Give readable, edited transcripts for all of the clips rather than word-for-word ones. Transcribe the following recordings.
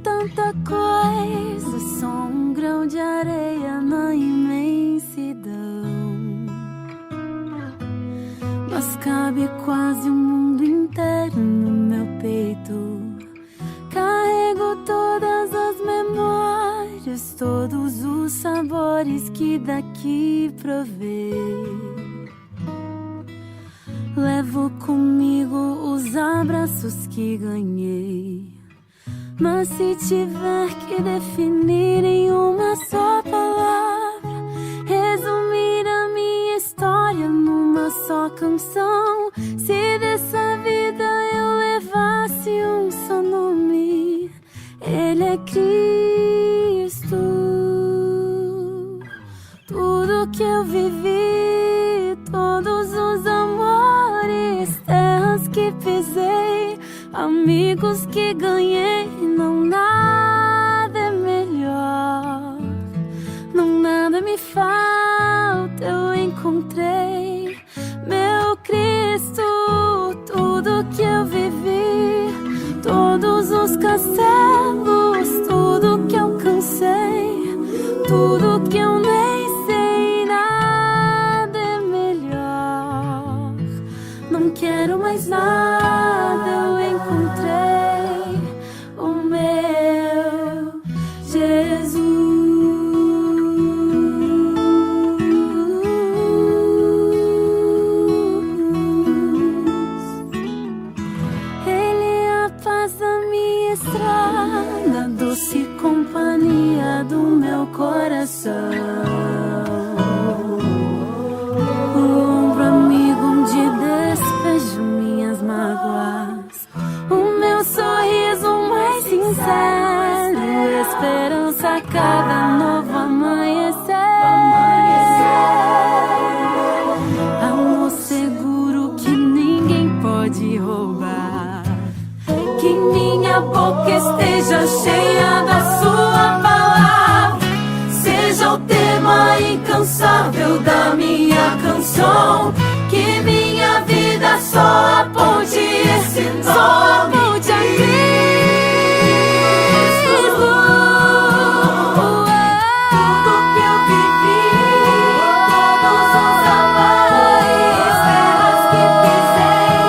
tanta coisa, só um grão de areia na imensidão. Mas cabe quase o mundo inteiro no meu peito. Carrego todas as memórias, todos os sabores que daqui provei. Levo comigo os abraços que ganhei. Mas se tiver que definir em uma só palavra, resumir a minha história numa só canção, se dessa vida eu levasse um só nome, Ele é Cristo. Tudo que eu vivi, todos os amores, terras que pisei, amigos que ganhei, não nada é melhor, não nada me falta, eu encontrei meu Cristo. Tudo que eu vivi, todos os castelos, tudo que alcancei, tudo que eu nem sei, nada é melhor, não quero mais nada, eu encontrei o meu Jesus. Ele é a paz da minha estrada, doce companhia do meu coração. O ombro amigo onde despejo minhas mágoas, o meu sorriso mais sincero, esperança a cada novo amanhecer. Amor seguro que ninguém pode roubar, que minha boca esteja cheia da sua palavra, seja o tema incansável da minha canção, que minha vida só aponte esse nome, a Cristo. Tudo que eu vivi, todos os amores, terras que pisei,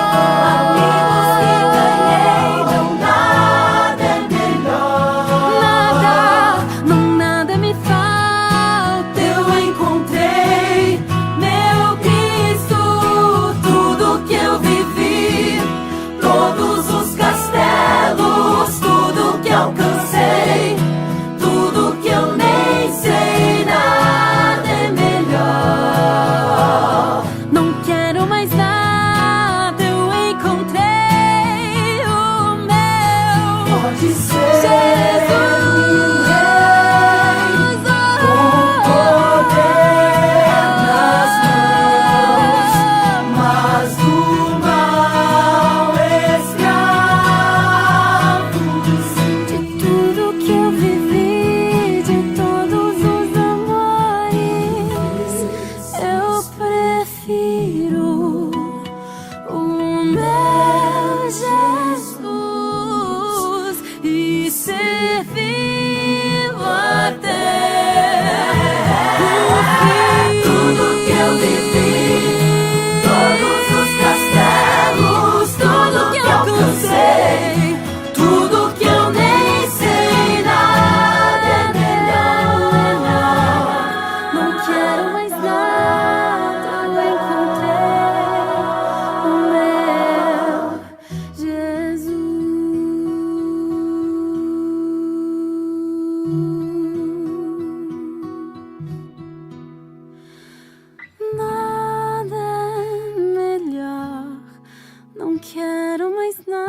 amigos que ganhei, não nada é melhor, nada, não nada me falta, eu encontrei meu Cristo. Tudo que eu vivi, todos os castelos, tudo que alcancei, tudo que eu nem sei, nada é melhor, não quero mais nada, eu encontrei o meu. Pode ser Jesus, com poder nas mãos, mas do mal escravos. De tudo que eu vivi, de todos os amores, eu prefiro o meu Jesus e servi-lo até o fim. Tudo que eu vivi, todos os castelos, tudo que alcancei, tudo que eu nem sei, nada é melhor, não quero mais nada, eu encontrei o meu Jesus. Nada é melhor, não quero mais nada.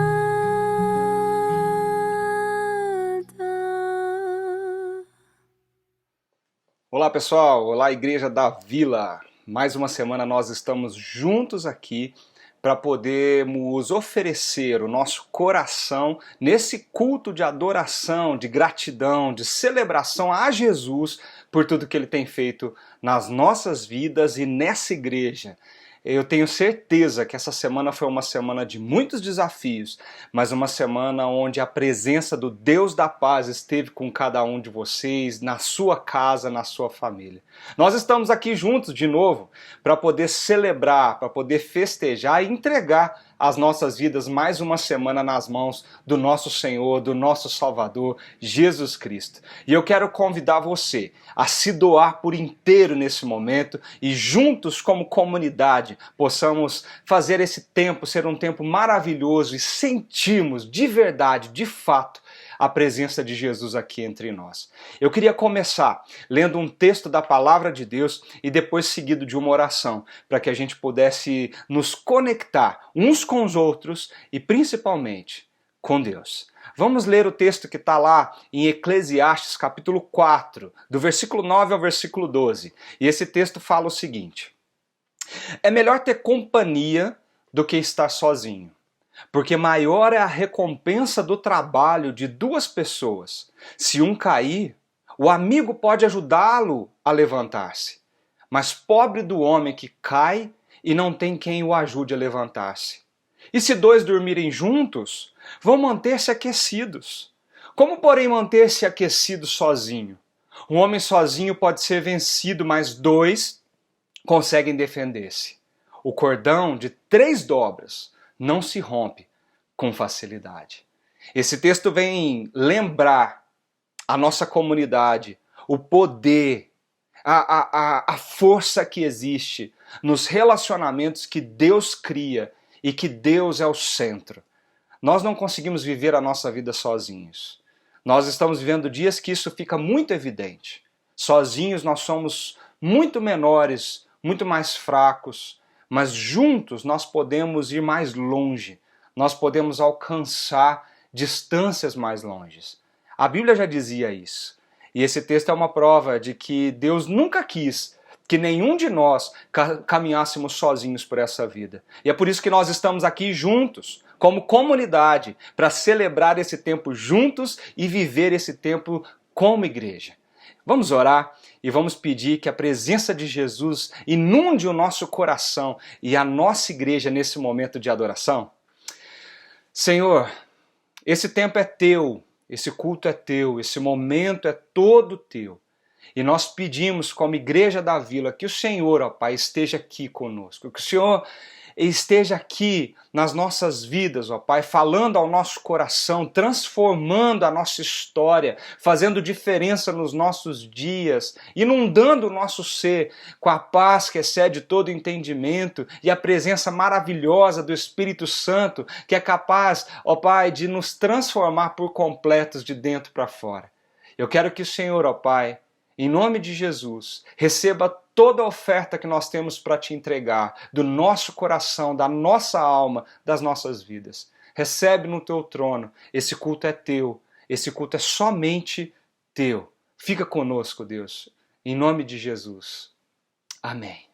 Olá pessoal, olá Igreja da Vila. Mais uma semana nós estamos juntos aqui para podermos oferecer o nosso coração nesse culto de adoração, de gratidão, de celebração a Jesus por tudo que Ele tem feito nas nossas vidas e nessa igreja. eu tenho certeza que essa semana foi uma semana de muitos desafios, mas uma semana onde a presença do Deus da paz esteve com cada um de vocês, na sua casa, na sua família. Nós estamos aqui juntos de novo para poder celebrar, para poder festejar e entregar as nossas vidas mais uma semana nas mãos do nosso Senhor, do nosso Salvador, Jesus Cristo. E eu quero convidar você a se doar por inteiro nesse momento e juntos como comunidade possamos fazer esse tempo ser um tempo maravilhoso e sentirmos de verdade, de fato, a presença de Jesus aqui entre nós. Eu queria começar lendo um texto da Palavra de Deus e depois seguido de uma oração, para que a gente pudesse nos conectar uns com os outros e principalmente com Deus. Vamos ler o texto que está lá em Eclesiastes capítulo 4, do versículo 9 ao versículo 12. E esse texto fala o seguinte: é melhor ter companhia do que estar sozinho, porque maior é a recompensa do trabalho de duas pessoas. Se um cair, o amigo pode ajudá-lo a levantar-se. Mas pobre do homem que cai e não tem quem o ajude a levantar-se. E se dois dormirem juntos, vão manter-se aquecidos. Como, porém, manter-se aquecido sozinho? Um homem sozinho pode ser vencido, mas dois conseguem defender-se. O cordão de 3 dobras não se rompe com facilidade. Esse texto vem lembrar a nossa comunidade, o poder, a força que existe nos relacionamentos que Deus cria e que Deus é o centro. Nós não conseguimos viver a nossa vida sozinhos. Nós estamos vivendo dias que isso fica muito evidente. Sozinhos nós somos muito menores, muito mais fracos, mas juntos nós podemos ir mais longe, nós podemos alcançar distâncias mais longes. A Bíblia já dizia isso. E esse texto é uma prova de que Deus nunca quis que nenhum de nós caminhássemos sozinhos por essa vida. E é por isso que nós estamos aqui juntos, como comunidade, para celebrar esse tempo juntos e viver esse tempo como igreja. Vamos orar e vamos pedir que a presença de Jesus inunde o nosso coração e a nossa igreja nesse momento de adoração. Senhor, esse tempo é teu, esse culto é teu, esse momento é todo teu. E nós pedimos como igreja da Vila que o Senhor, ó Pai, esteja aqui conosco, que o Senhor esteja aqui nas nossas vidas, ó Pai, falando ao nosso coração, transformando a nossa história, fazendo diferença nos nossos dias, inundando o nosso ser com a paz que excede todo entendimento e a presença maravilhosa do Espírito Santo, que é capaz, ó Pai, de nos transformar por completos de dentro para fora. Eu quero que o Senhor, ó Pai, em nome de Jesus, receba toda a oferta que nós temos para te entregar, do nosso coração, da nossa alma, das nossas vidas. Recebe no teu trono, esse culto é teu, esse culto é somente teu. Fica conosco, Deus, em nome de Jesus. Amém.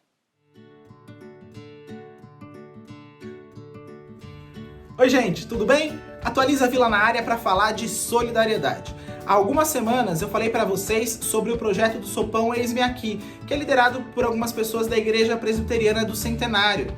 Oi gente, tudo bem? Atualiza a Vila na área para falar de solidariedade. Há algumas semanas eu falei para vocês sobre o projeto do Sopão Eis-me Aqui, que é liderado por algumas pessoas da Igreja Presbiteriana do Centenário.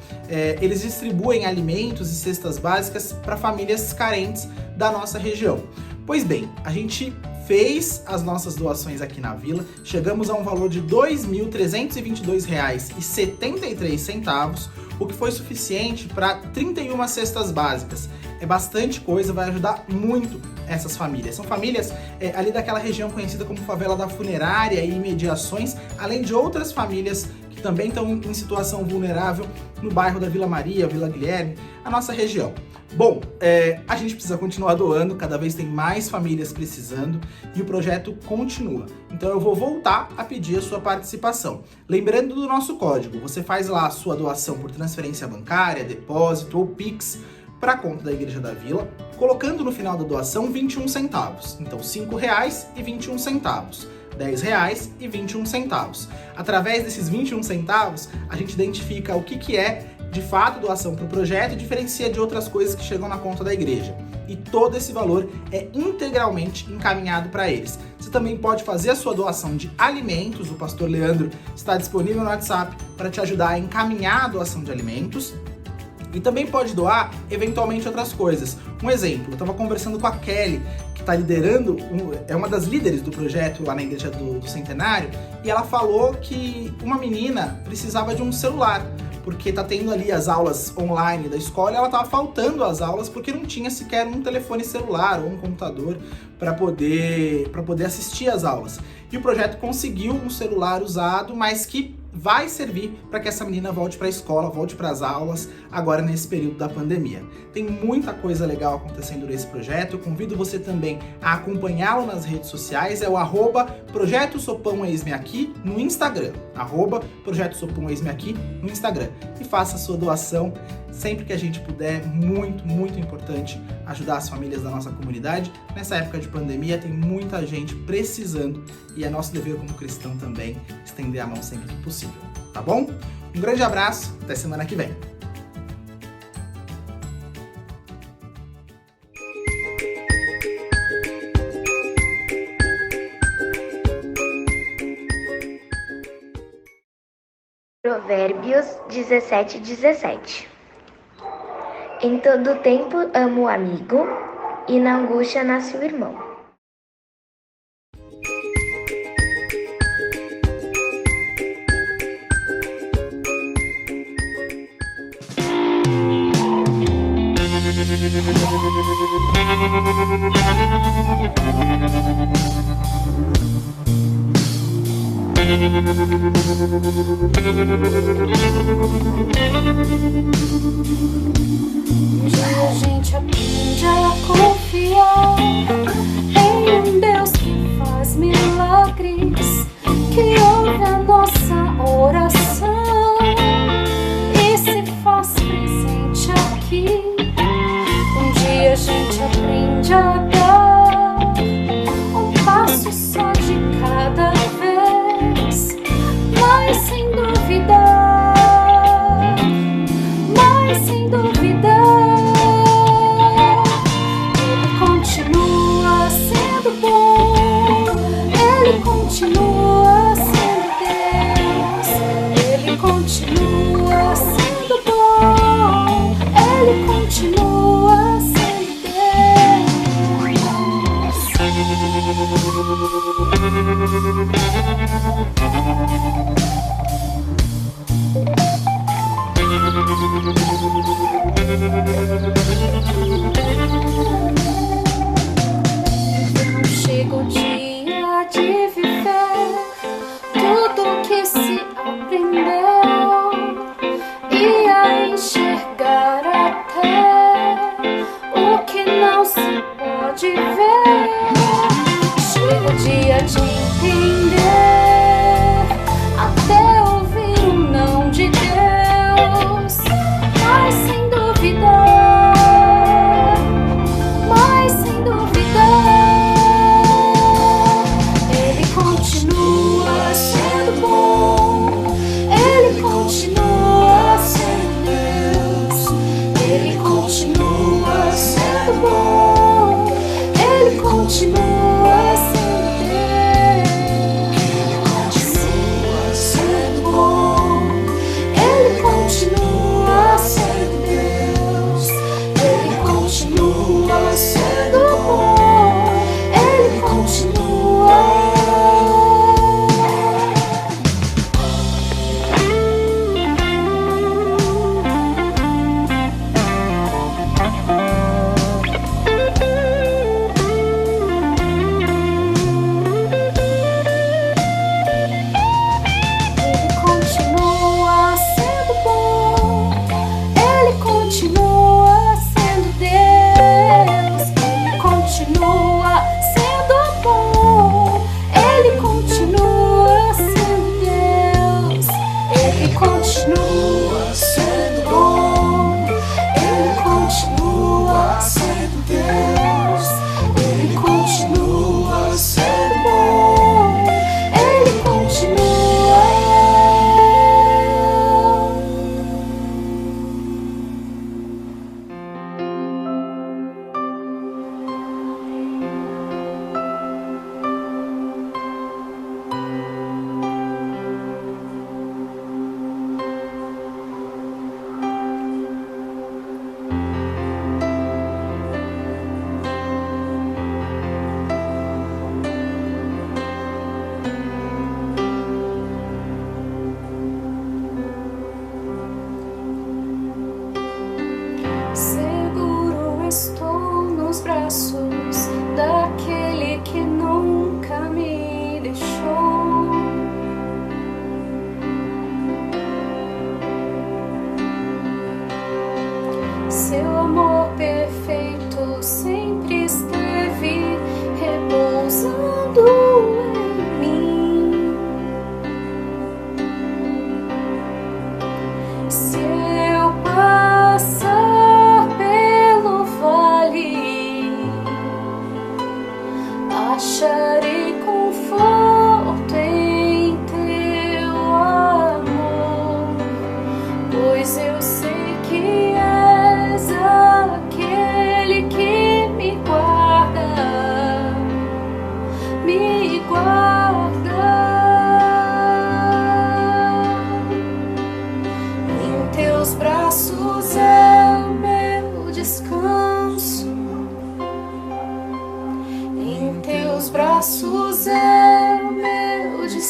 Eles distribuem alimentos e cestas básicas para famílias carentes da nossa região. Pois bem, a gente fez as nossas doações aqui na Vila, chegamos a um valor de R$ 2.322,73, o que foi suficiente para 31 cestas básicas. É bastante coisa, vai ajudar muito essas famílias. São famílias ali daquela região conhecida como Favela da Funerária e imediações, além de outras famílias que também estão em situação vulnerável no bairro da Vila Maria, Vila Guilherme, a nossa região. Bom, a gente precisa continuar doando, cada vez tem mais famílias precisando e o projeto continua. Então eu vou voltar a pedir a sua participação. Lembrando do nosso código, você faz lá a sua doação por transferência bancária, depósito ou Pix para a conta da Igreja da Vila, colocando no final da doação 21 centavos. Então R$ 5,21, R$ 10 e 21 centavos. Através desses 21 centavos, a gente identifica o que é de fato doação para o projeto e diferencia de outras coisas que chegam na conta da igreja. e todo esse valor é integralmente encaminhado para eles. Você também pode fazer a sua doação de alimentos, o pastor Leandro está disponível no WhatsApp para te ajudar a encaminhar a doação de alimentos. E também pode doar, eventualmente, outras coisas. Um exemplo, eu estava conversando com a Kelly, que está liderando, é uma das líderes do projeto lá na Igreja do Centenário, e ela falou que uma menina precisava de um celular, porque tá tendo ali as aulas online da escola e ela tava faltando as aulas porque não tinha sequer um telefone celular ou um computador para poder assistir às aulas. E o projeto conseguiu um celular usado, mas que vai servir para que essa menina volte para a escola, volte para as aulas, agora nesse período da pandemia. Tem muita coisa legal acontecendo nesse projeto, eu convido você também a acompanhá-lo nas redes sociais, é o @Projeto Sopão Eis-me Aqui no Instagram, @Projeto Sopão Eis-me Aqui no Instagram, e faça a sua doação sempre que a gente puder, muito, muito importante ajudar as famílias da nossa comunidade. Nessa época de pandemia tem muita gente precisando e é nosso dever como cristão também estender a mão sempre que possível, tá bom? Um grande abraço, até semana que vem. Provérbios 17:17. Em todo tempo amo o amigo, e na angústia nasce o irmão. Um dia a gente aprende a confiar em um Deus que faz milagres, que ouve a nossa oração e se faz presente aqui. Um dia a gente aprende a dar um passo só de cada vez, mas sem duvidar, mas sem duvidar. Ele continua sendo bom, ele continua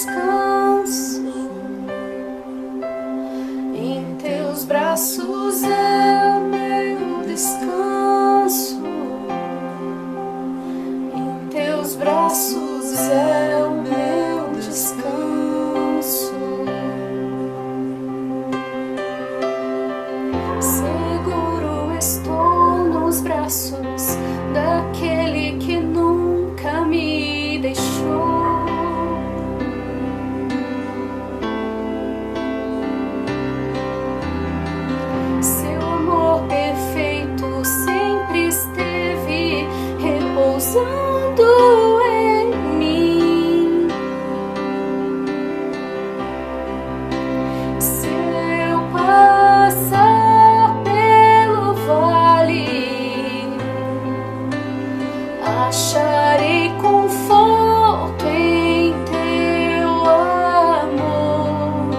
descanso. Em teus braços é o meu descanso. Em teus braços é o meu descanso. Seguro estou nos braços daquele que nunca me deixou. Seu amor perfeito sempre esteve repousando em mim. Se eu passar pelo vale, acharei conforto em teu amor,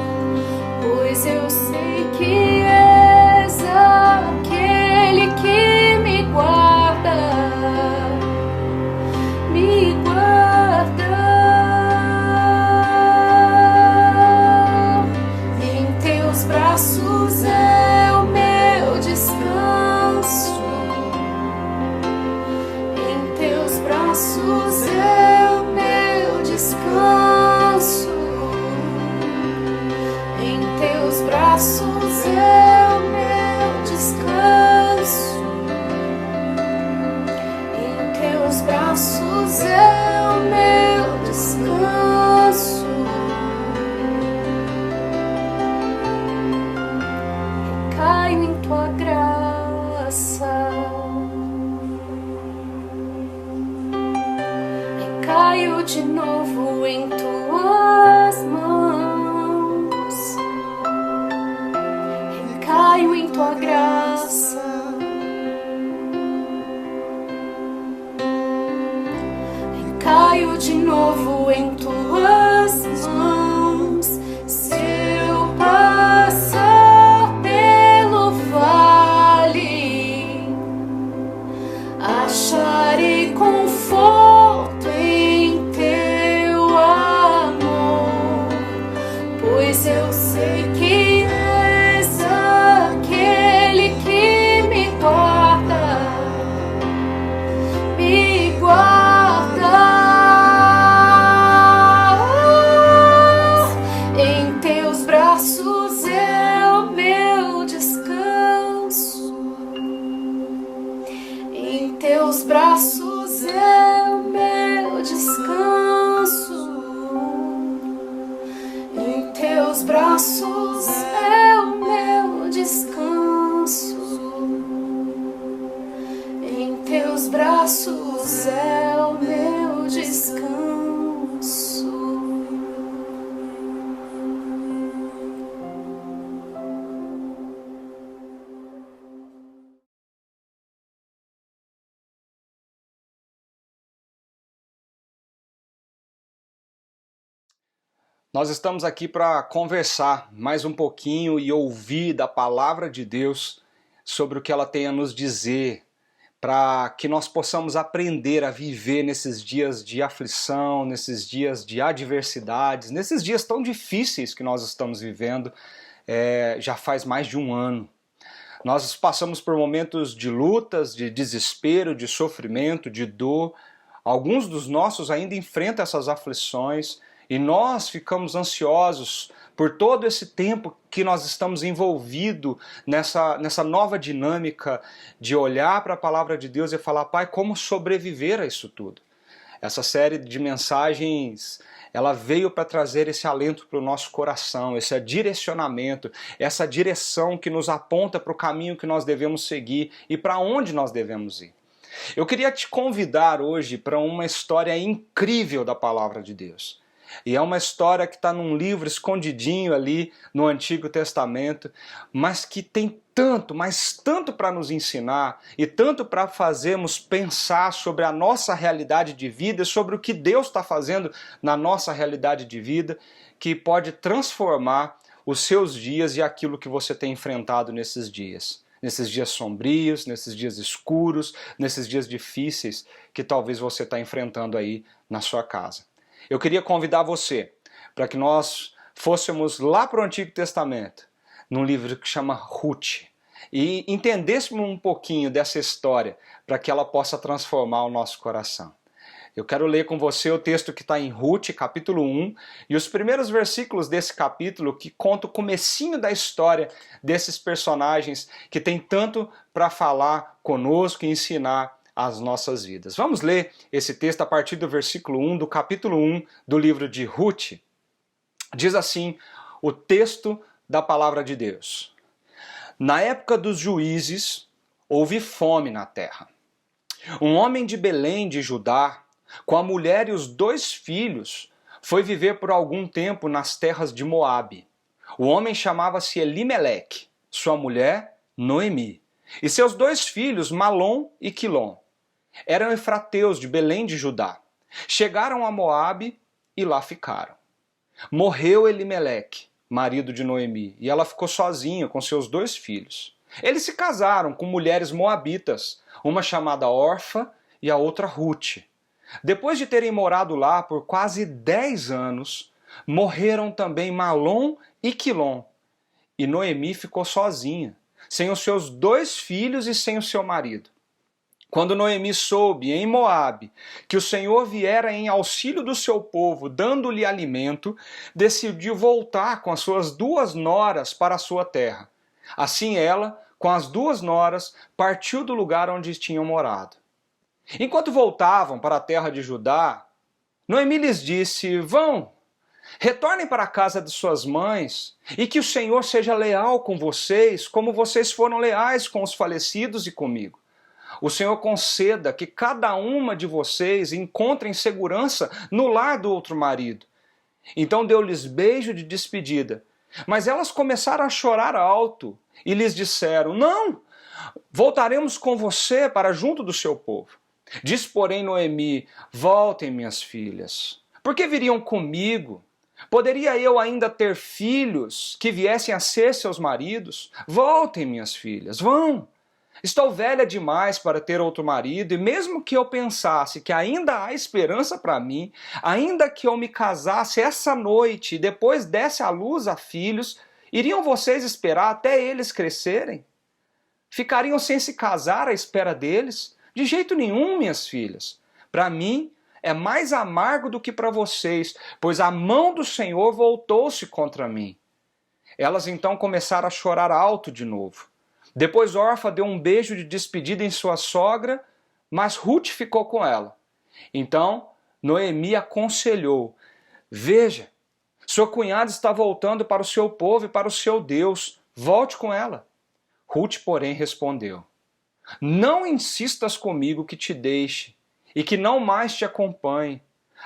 pois eu sei que és aquele que me guarda, me guarda. Em teus braços é o meu descanso. Em teus braços é o meu descanso. Em teus braços é o meu descanso. Em teus braços é o meu descanso. Caio em tua graça. Caio de novo em tuas mãos. Caio em tua graça. Caio de novo em tuas mãos. Se eu passar pelo vale, acharei conforto em teu amor, pois eu sei que és aquele que me guarda, me guarda. Em teus braços é o meu descanso. Em teus braços é o meu descanso. Em teus braços é o meu descanso. Em teus braços é o meu descanso. Nós estamos aqui para conversar mais um pouquinho e ouvir da palavra de Deus sobre o que ela tem a nos dizer, para que nós possamos aprender a viver nesses dias de aflição, nesses dias de adversidades, nesses dias tão difíceis que nós estamos vivendo já faz mais de um ano. Nós passamos por momentos de lutas, de desespero, de sofrimento, de dor. Alguns dos nossos ainda enfrentam essas aflições e nós ficamos ansiosos por todo esse tempo que nós estamos envolvidos nessa nova dinâmica de olhar para a palavra de Deus e falar: Pai, como sobreviver a isso tudo? Essa série de mensagens, ela veio para trazer esse alento para o nosso coração, esse direcionamento, essa direção que nos aponta para o caminho que nós devemos seguir e para onde nós devemos ir. Eu queria te convidar hoje para uma história incrível da palavra de Deus. E é uma história que está num livro escondidinho ali no Antigo Testamento, mas que tem tanto, mas tanto para nos ensinar e tanto para fazermos pensar sobre a nossa realidade de vida, sobre o que Deus está fazendo na nossa realidade de vida, que pode transformar os seus dias e aquilo que você tem enfrentado nesses dias sombrios, nesses dias escuros, nesses dias difíceis que talvez você está enfrentando aí na sua casa. Eu queria convidar você para que nós fôssemos lá para o Antigo Testamento, num livro que chama Ruth, e entendêssemos um pouquinho dessa história, para que ela possa transformar o nosso coração. Eu quero ler com você o texto que está em Ruth, capítulo 1, e os primeiros versículos desse capítulo que conta o comecinho da história desses personagens que tem tanto para falar conosco e ensinar as nossas vidas. Vamos ler esse texto a partir do versículo 1 do capítulo 1 do livro de Ruth. Diz assim o texto da palavra de Deus. Na época dos juízes, houve fome na terra. Um homem de Belém de Judá, com a mulher e os 2 filhos, foi viver por algum tempo nas terras de Moabe. O homem chamava-se Elimeleque, sua mulher Noemi, e seus 2 filhos Malom e Quilom. Eram efrateus de Belém de Judá. Chegaram a Moabe e lá ficaram. Morreu Elimeleque, marido de Noemi, e ela ficou sozinha com seus 2 filhos. Eles se casaram com mulheres moabitas, uma chamada Orfa e a outra Ruth. Depois de terem morado lá por quase 10 anos, morreram também Malom e Quilom. E Noemi ficou sozinha, sem os seus 2 filhos e sem o seu marido. Quando Noemi soube em Moabe que o Senhor viera em auxílio do seu povo, dando-lhe alimento, decidiu voltar com as suas 2 noras para a sua terra. Assim ela, com as 2 noras, partiu do lugar onde tinham morado. Enquanto voltavam para a terra de Judá, Noemi lhes disse: vão, retornem para a casa de suas mães, e que o Senhor seja leal com vocês, como vocês foram leais com os falecidos e comigo. O Senhor conceda que cada uma de vocês encontre segurança no lar do outro marido. Então deu-lhes beijo de despedida. Mas elas começaram a chorar alto e lhes disseram: não, voltaremos com você para junto do seu povo. Diz, porém, Noemi: voltem, minhas filhas. Por que viriam comigo? Poderia eu ainda ter filhos que viessem a ser seus maridos? Voltem, minhas filhas, vão. Estou velha demais para ter outro marido, e mesmo que eu pensasse que ainda há esperança para mim, ainda que eu me casasse essa noite e depois desse à luz a filhos, iriam vocês esperar até eles crescerem? Ficariam sem se casar à espera deles? De jeito nenhum, minhas filhas. Para mim é mais amargo do que para vocês, pois a mão do Senhor voltou-se contra mim. Elas então começaram a chorar alto de novo. Depois Orfa deu um beijo de despedida em sua sogra, mas Ruth ficou com ela. Então Noemi aconselhou: veja, sua cunhada está voltando para o seu povo e para o seu Deus, volte com ela. Ruth, porém, respondeu: não insistas comigo que te deixe e que não mais te acompanhe.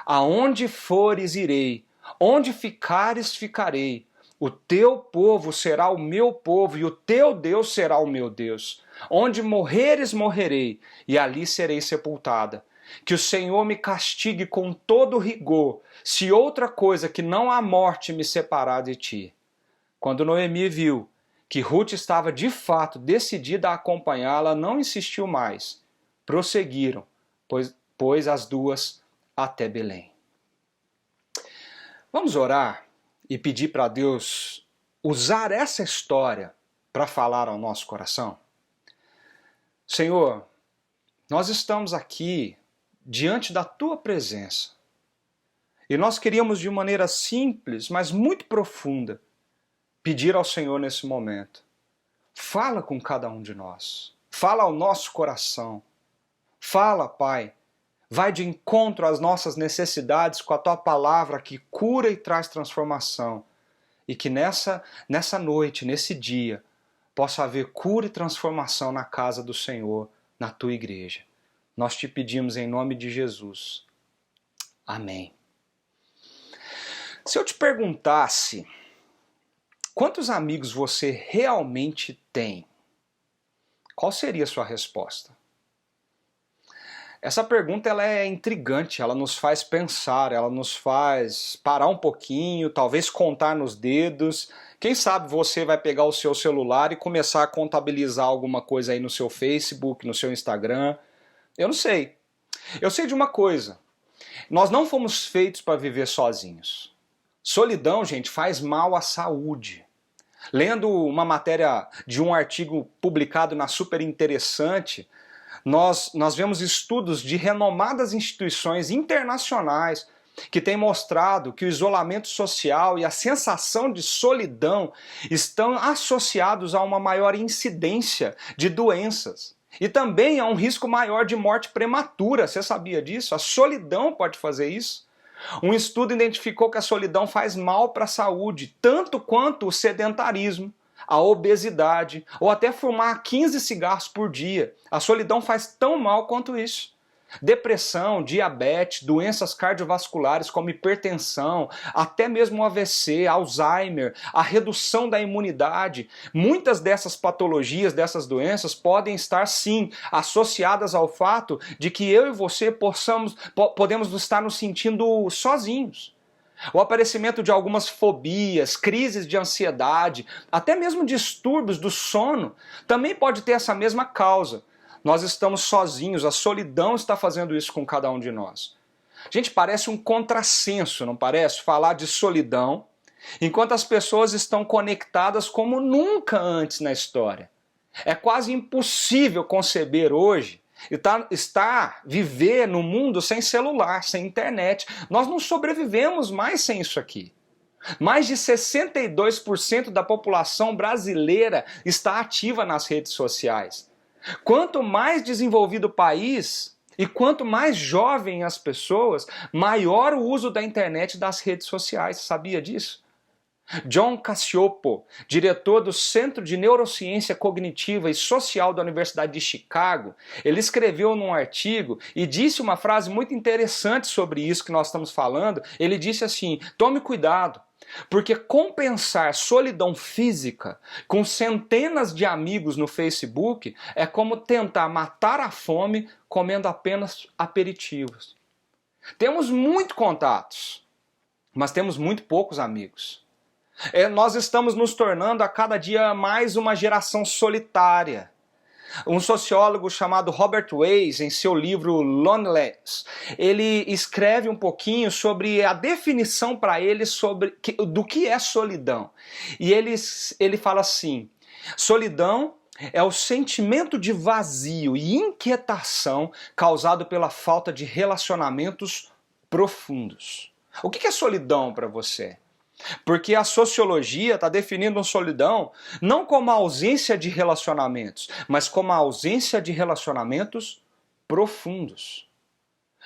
Aonde fores, irei, onde ficares, ficarei. O teu povo será o meu povo e o teu Deus será o meu Deus. Onde morreres, morrerei, e ali serei sepultada. Que o Senhor me castigue com todo rigor, se outra coisa que não a morte me separar de ti. Quando Noemi viu que Ruth estava de fato decidida a acompanhá-la, não insistiu mais. Prosseguiram, pois as 2 até Belém. Vamos orar e pedir para Deus usar essa história para falar ao nosso coração? Senhor, nós estamos aqui diante da Tua presença e nós queríamos de maneira simples, mas muito profunda, pedir ao Senhor nesse momento: fala com cada um de nós, fala ao nosso coração, fala, Pai, vai de encontro às nossas necessidades com a Tua palavra que cura e traz transformação. E que nessa noite, nesse dia, possa haver cura e transformação na casa do Senhor, na Tua igreja. Nós te pedimos em nome de Jesus. Amém. Se eu te perguntasse quantos amigos você realmente tem, qual seria a sua resposta? Essa pergunta ela é intrigante, ela nos faz pensar, ela nos faz parar um pouquinho, talvez contar nos dedos. Quem sabe você vai pegar o seu celular e começar a contabilizar alguma coisa aí no seu Facebook, no seu Instagram. Eu não sei. Eu sei de uma coisa: nós não fomos feitos para viver sozinhos. Solidão, gente, faz mal à saúde. Lendo uma matéria de um artigo publicado na Super Interessante, nós vemos estudos de renomadas instituições internacionais que têm mostrado que o isolamento social e a sensação de solidão estão associados a uma maior incidência de doenças e também a um risco maior de morte prematura. Você sabia disso? A solidão pode fazer isso. Um estudo identificou que a solidão faz mal para a saúde, tanto quanto o sedentarismo, a obesidade, ou até fumar 15 cigarros por dia. A solidão faz tão mal quanto isso. Depressão, diabetes, doenças cardiovasculares como hipertensão, até mesmo AVC, Alzheimer, a redução da imunidade. Muitas dessas patologias, dessas doenças, podem estar sim associadas ao fato de que eu e você podemos estar nos sentindo sozinhos. O aparecimento de algumas fobias, crises de ansiedade, até mesmo distúrbios do sono, também pode ter essa mesma causa. Nós estamos sozinhos, a solidão está fazendo isso com cada um de nós. Gente, parece um contrassenso, não parece? Falar de solidão, enquanto as pessoas estão conectadas como nunca antes na história. É quase impossível conceber hoje viver no mundo sem celular, sem internet. Nós não sobrevivemos mais sem isso aqui. Mais de 62% da população brasileira está ativa nas redes sociais. Quanto mais desenvolvido o país e quanto mais jovem as pessoas, maior o uso da internet e das redes sociais. Sabia disso? John Cacioppo, diretor do Centro de Neurociência Cognitiva e Social da Universidade de Chicago, ele escreveu num artigo e disse uma frase muito interessante sobre isso que nós estamos falando. Ele disse assim: tome cuidado, porque compensar solidão física com centenas de amigos no Facebook é como tentar matar a fome comendo apenas aperitivos. Temos muitos contatos, mas temos muito poucos amigos. Nós estamos nos tornando a cada dia mais uma geração solitária. Um sociólogo chamado Robert Weiss, em seu livro Loneliness, ele escreve um pouquinho sobre a definição para ele do que é solidão. E ele fala assim: solidão é o sentimento de vazio e inquietação causado pela falta de relacionamentos profundos. O que é solidão para você? Porque a sociologia está definindo solidão não como a ausência de relacionamentos, mas como a ausência de relacionamentos profundos.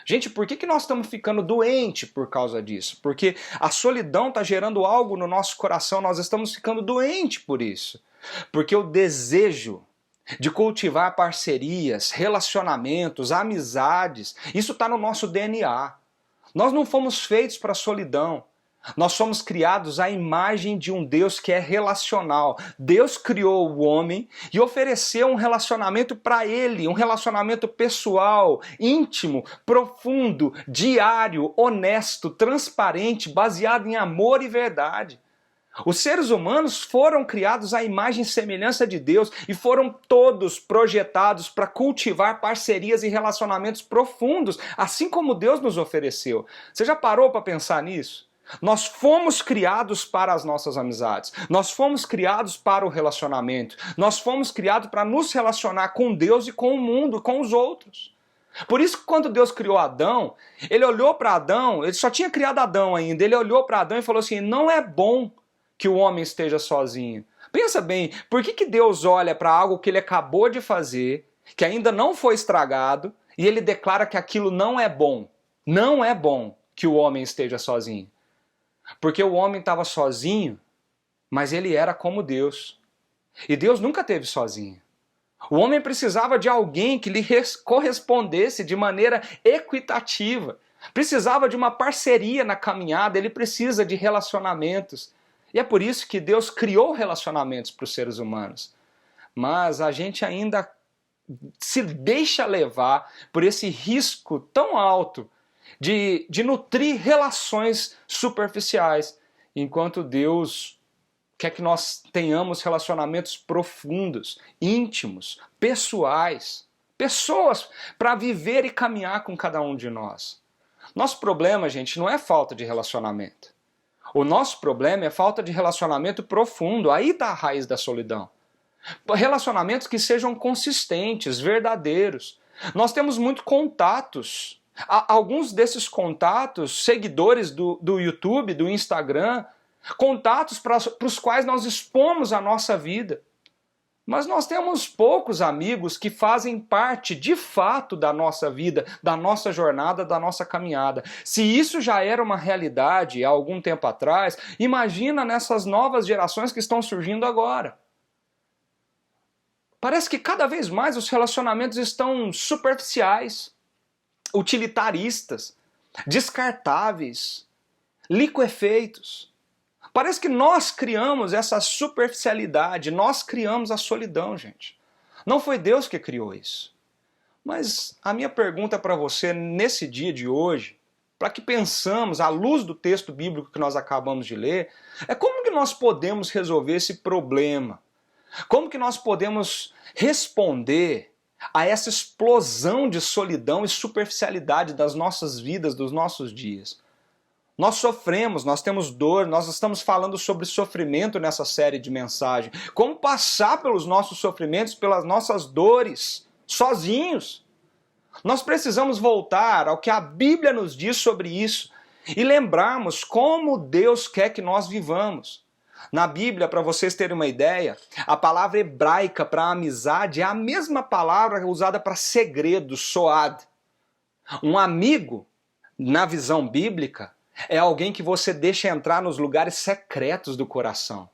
Gente, por que nós estamos ficando doentes por causa disso? Porque a solidão está gerando algo no nosso coração, nós estamos ficando doentes por isso. Porque o desejo de cultivar parcerias, relacionamentos, amizades, isso está no nosso DNA. Nós não fomos feitos para a solidão. Nós somos criados à imagem de um Deus que é relacional. Deus criou o homem e ofereceu um relacionamento para ele, um relacionamento pessoal, íntimo, profundo, diário, honesto, transparente, baseado em amor e verdade. Os seres humanos foram criados à imagem e semelhança de Deus e foram todos projetados para cultivar parcerias e relacionamentos profundos, assim como Deus nos ofereceu. Você já parou para pensar nisso? Nós fomos criados para as nossas amizades, nós fomos criados para o relacionamento, nós fomos criados para nos relacionar com Deus e com o mundo, com os outros. Por isso que quando Deus criou Adão, ele olhou para Adão, ele só tinha criado Adão ainda, ele olhou para Adão e falou assim: não é bom que o homem esteja sozinho. Pensa bem, por que Deus olha para algo que ele acabou de fazer, que ainda não foi estragado, e ele declara que aquilo não é bom? Não é bom que o homem esteja sozinho. Porque o homem estava sozinho, mas ele era como Deus. E Deus nunca esteve sozinho. O homem precisava de alguém que lhe correspondesse de maneira equitativa. Precisava de uma parceria na caminhada, ele precisa de relacionamentos. E é por isso que Deus criou relacionamentos para os seres humanos. Mas a gente ainda se deixa levar por esse risco tão alto de nutrir relações superficiais, enquanto Deus quer que nós tenhamos relacionamentos profundos, íntimos, pessoais, pessoas para viver e caminhar com cada um de nós. Nosso problema, gente, não é falta de relacionamento. O nosso problema é falta de relacionamento profundo, aí está a raiz da solidão. Relacionamentos que sejam consistentes, verdadeiros. Nós temos muitos contatos. Alguns desses contatos, seguidores do YouTube, do Instagram, contatos para os quais nós expomos a nossa vida. Mas nós temos poucos amigos que fazem parte, de fato, da nossa vida, da nossa jornada, da nossa caminhada. Se isso já era uma realidade há algum tempo atrás, imagina nessas novas gerações que estão surgindo agora. Parece que cada vez mais os relacionamentos estão superficiais, utilitaristas, descartáveis, liquefeitos. Parece que nós criamos essa superficialidade, nós criamos a solidão, gente. Não foi Deus que criou isso. Mas a minha pergunta para você nesse dia de hoje, para que pensamos à luz do texto bíblico que nós acabamos de ler, é como que nós podemos resolver esse problema? Como que nós podemos responder a essa explosão de solidão e superficialidade das nossas vidas, dos nossos dias? Nós sofremos, nós temos dor, nós estamos falando sobre sofrimento nessa série de mensagens. Como passar pelos nossos sofrimentos, pelas nossas dores, sozinhos. Nós precisamos voltar ao que a Bíblia nos diz sobre isso e lembrarmos como Deus quer que nós vivamos. Na Bíblia, para vocês terem uma ideia, a palavra hebraica para amizade é a mesma palavra usada para segredo, soad. Um amigo, na visão bíblica, é alguém que você deixa entrar nos lugares secretos do coração,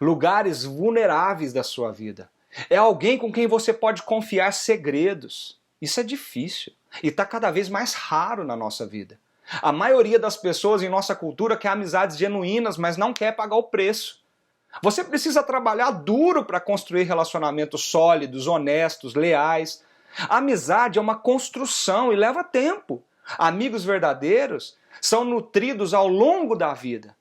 lugares vulneráveis da sua vida. É alguém com quem você pode confiar segredos. Isso é difícil e está cada vez mais raro na nossa vida. A maioria das pessoas em nossa cultura quer amizades genuínas, mas não quer pagar o preço. Você precisa trabalhar duro para construir relacionamentos sólidos, honestos, leais. A amizade é uma construção e leva tempo. Amigos verdadeiros são nutridos ao longo da vida.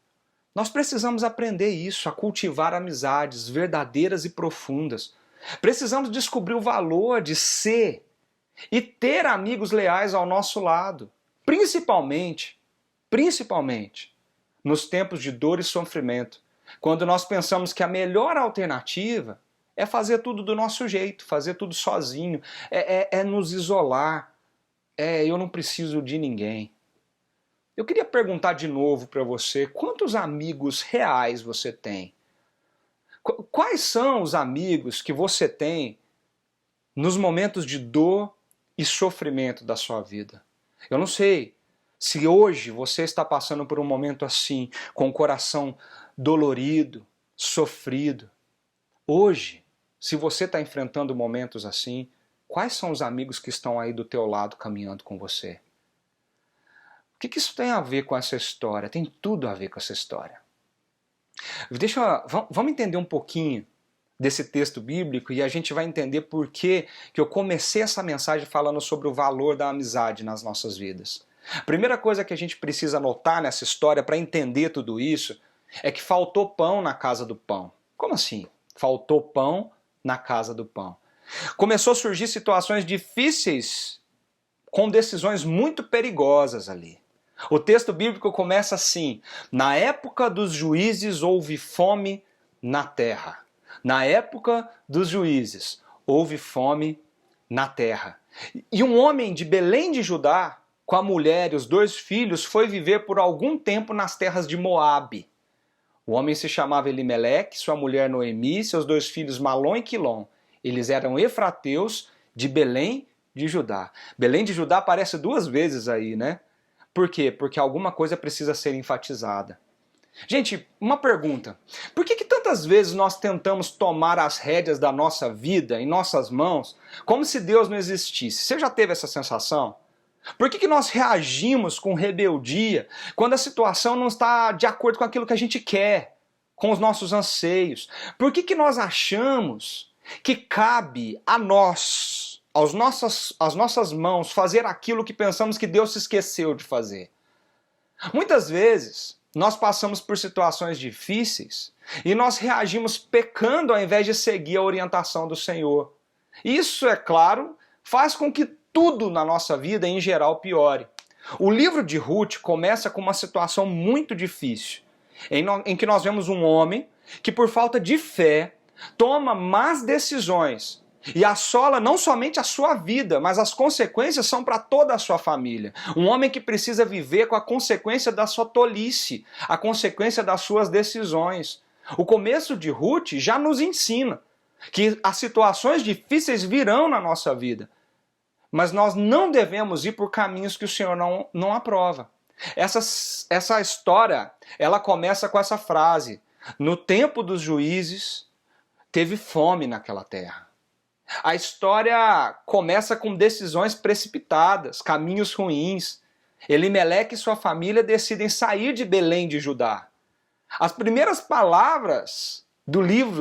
Nós precisamos aprender isso, a cultivar amizades verdadeiras e profundas. Precisamos descobrir o valor de ser e ter amigos leais ao nosso lado. Principalmente, nos tempos de dor e sofrimento, quando nós pensamos que a melhor alternativa é fazer tudo do nosso jeito, fazer tudo sozinho, é nos isolar. Eu não preciso de ninguém. Eu queria perguntar de novo para você, quantos amigos reais você tem? Quais são os amigos que você tem nos momentos de dor e sofrimento da sua vida? Eu não sei se hoje você está passando por um momento assim, com o coração dolorido, sofrido. Hoje, se você está enfrentando momentos assim, quais são os amigos que estão aí do teu lado caminhando com você? O que isso tem a ver com essa história? Tem tudo a ver com essa história. Vamos entender um pouquinho desse texto bíblico e a gente vai entender por que eu comecei essa mensagem falando sobre o valor da amizade nas nossas vidas. A primeira coisa que a gente precisa notar nessa história para entender tudo isso é que faltou pão na casa do pão. Como assim? Faltou pão na casa do pão. Começou a surgir situações difíceis com decisões muito perigosas ali. O texto bíblico começa assim: na época dos juízes houve fome na terra. Na época dos juízes houve fome na terra. E um homem de Belém de Judá, com a mulher e os 2 filhos, foi viver por algum tempo nas terras de Moabe. O homem se chamava Elimeleque, sua mulher Noemi, seus 2 filhos Malom e Quilom. Eles eram efrateus de Belém de Judá. Belém de Judá aparece 2 vezes aí, né? Por quê? Porque alguma coisa precisa ser enfatizada. Gente, uma pergunta. Por que tantas vezes nós tentamos tomar as rédeas da nossa vida em nossas mãos como se Deus não existisse? Você já teve essa sensação? Por que nós reagimos com rebeldia quando a situação não está de acordo com aquilo que a gente quer, com os nossos anseios? Por que nós achamos que cabe a nós, às nossas mãos, fazer aquilo que pensamos que Deus se esqueceu de fazer? Muitas vezes nós passamos por situações difíceis e nós reagimos pecando ao invés de seguir a orientação do Senhor. Isso, é claro, faz com que tudo na nossa vida, em geral, piore. O livro de Ruth começa com uma situação muito difícil. em que nós vemos um homem que, por falta de fé, toma más decisões e assola não somente a sua vida, mas as consequências são para toda a sua família. Um homem que precisa viver com a consequência da sua tolice, a consequência das suas decisões. O começo de Ruth já nos ensina que as situações difíceis virão na nossa vida, mas nós não devemos ir por caminhos que o Senhor não aprova. Essa história, ela começa com essa frase: no tempo dos juízes, teve fome naquela terra. A história começa com decisões precipitadas, caminhos ruins. Elimeleque e sua família decidem sair de Belém de Judá. As primeiras palavras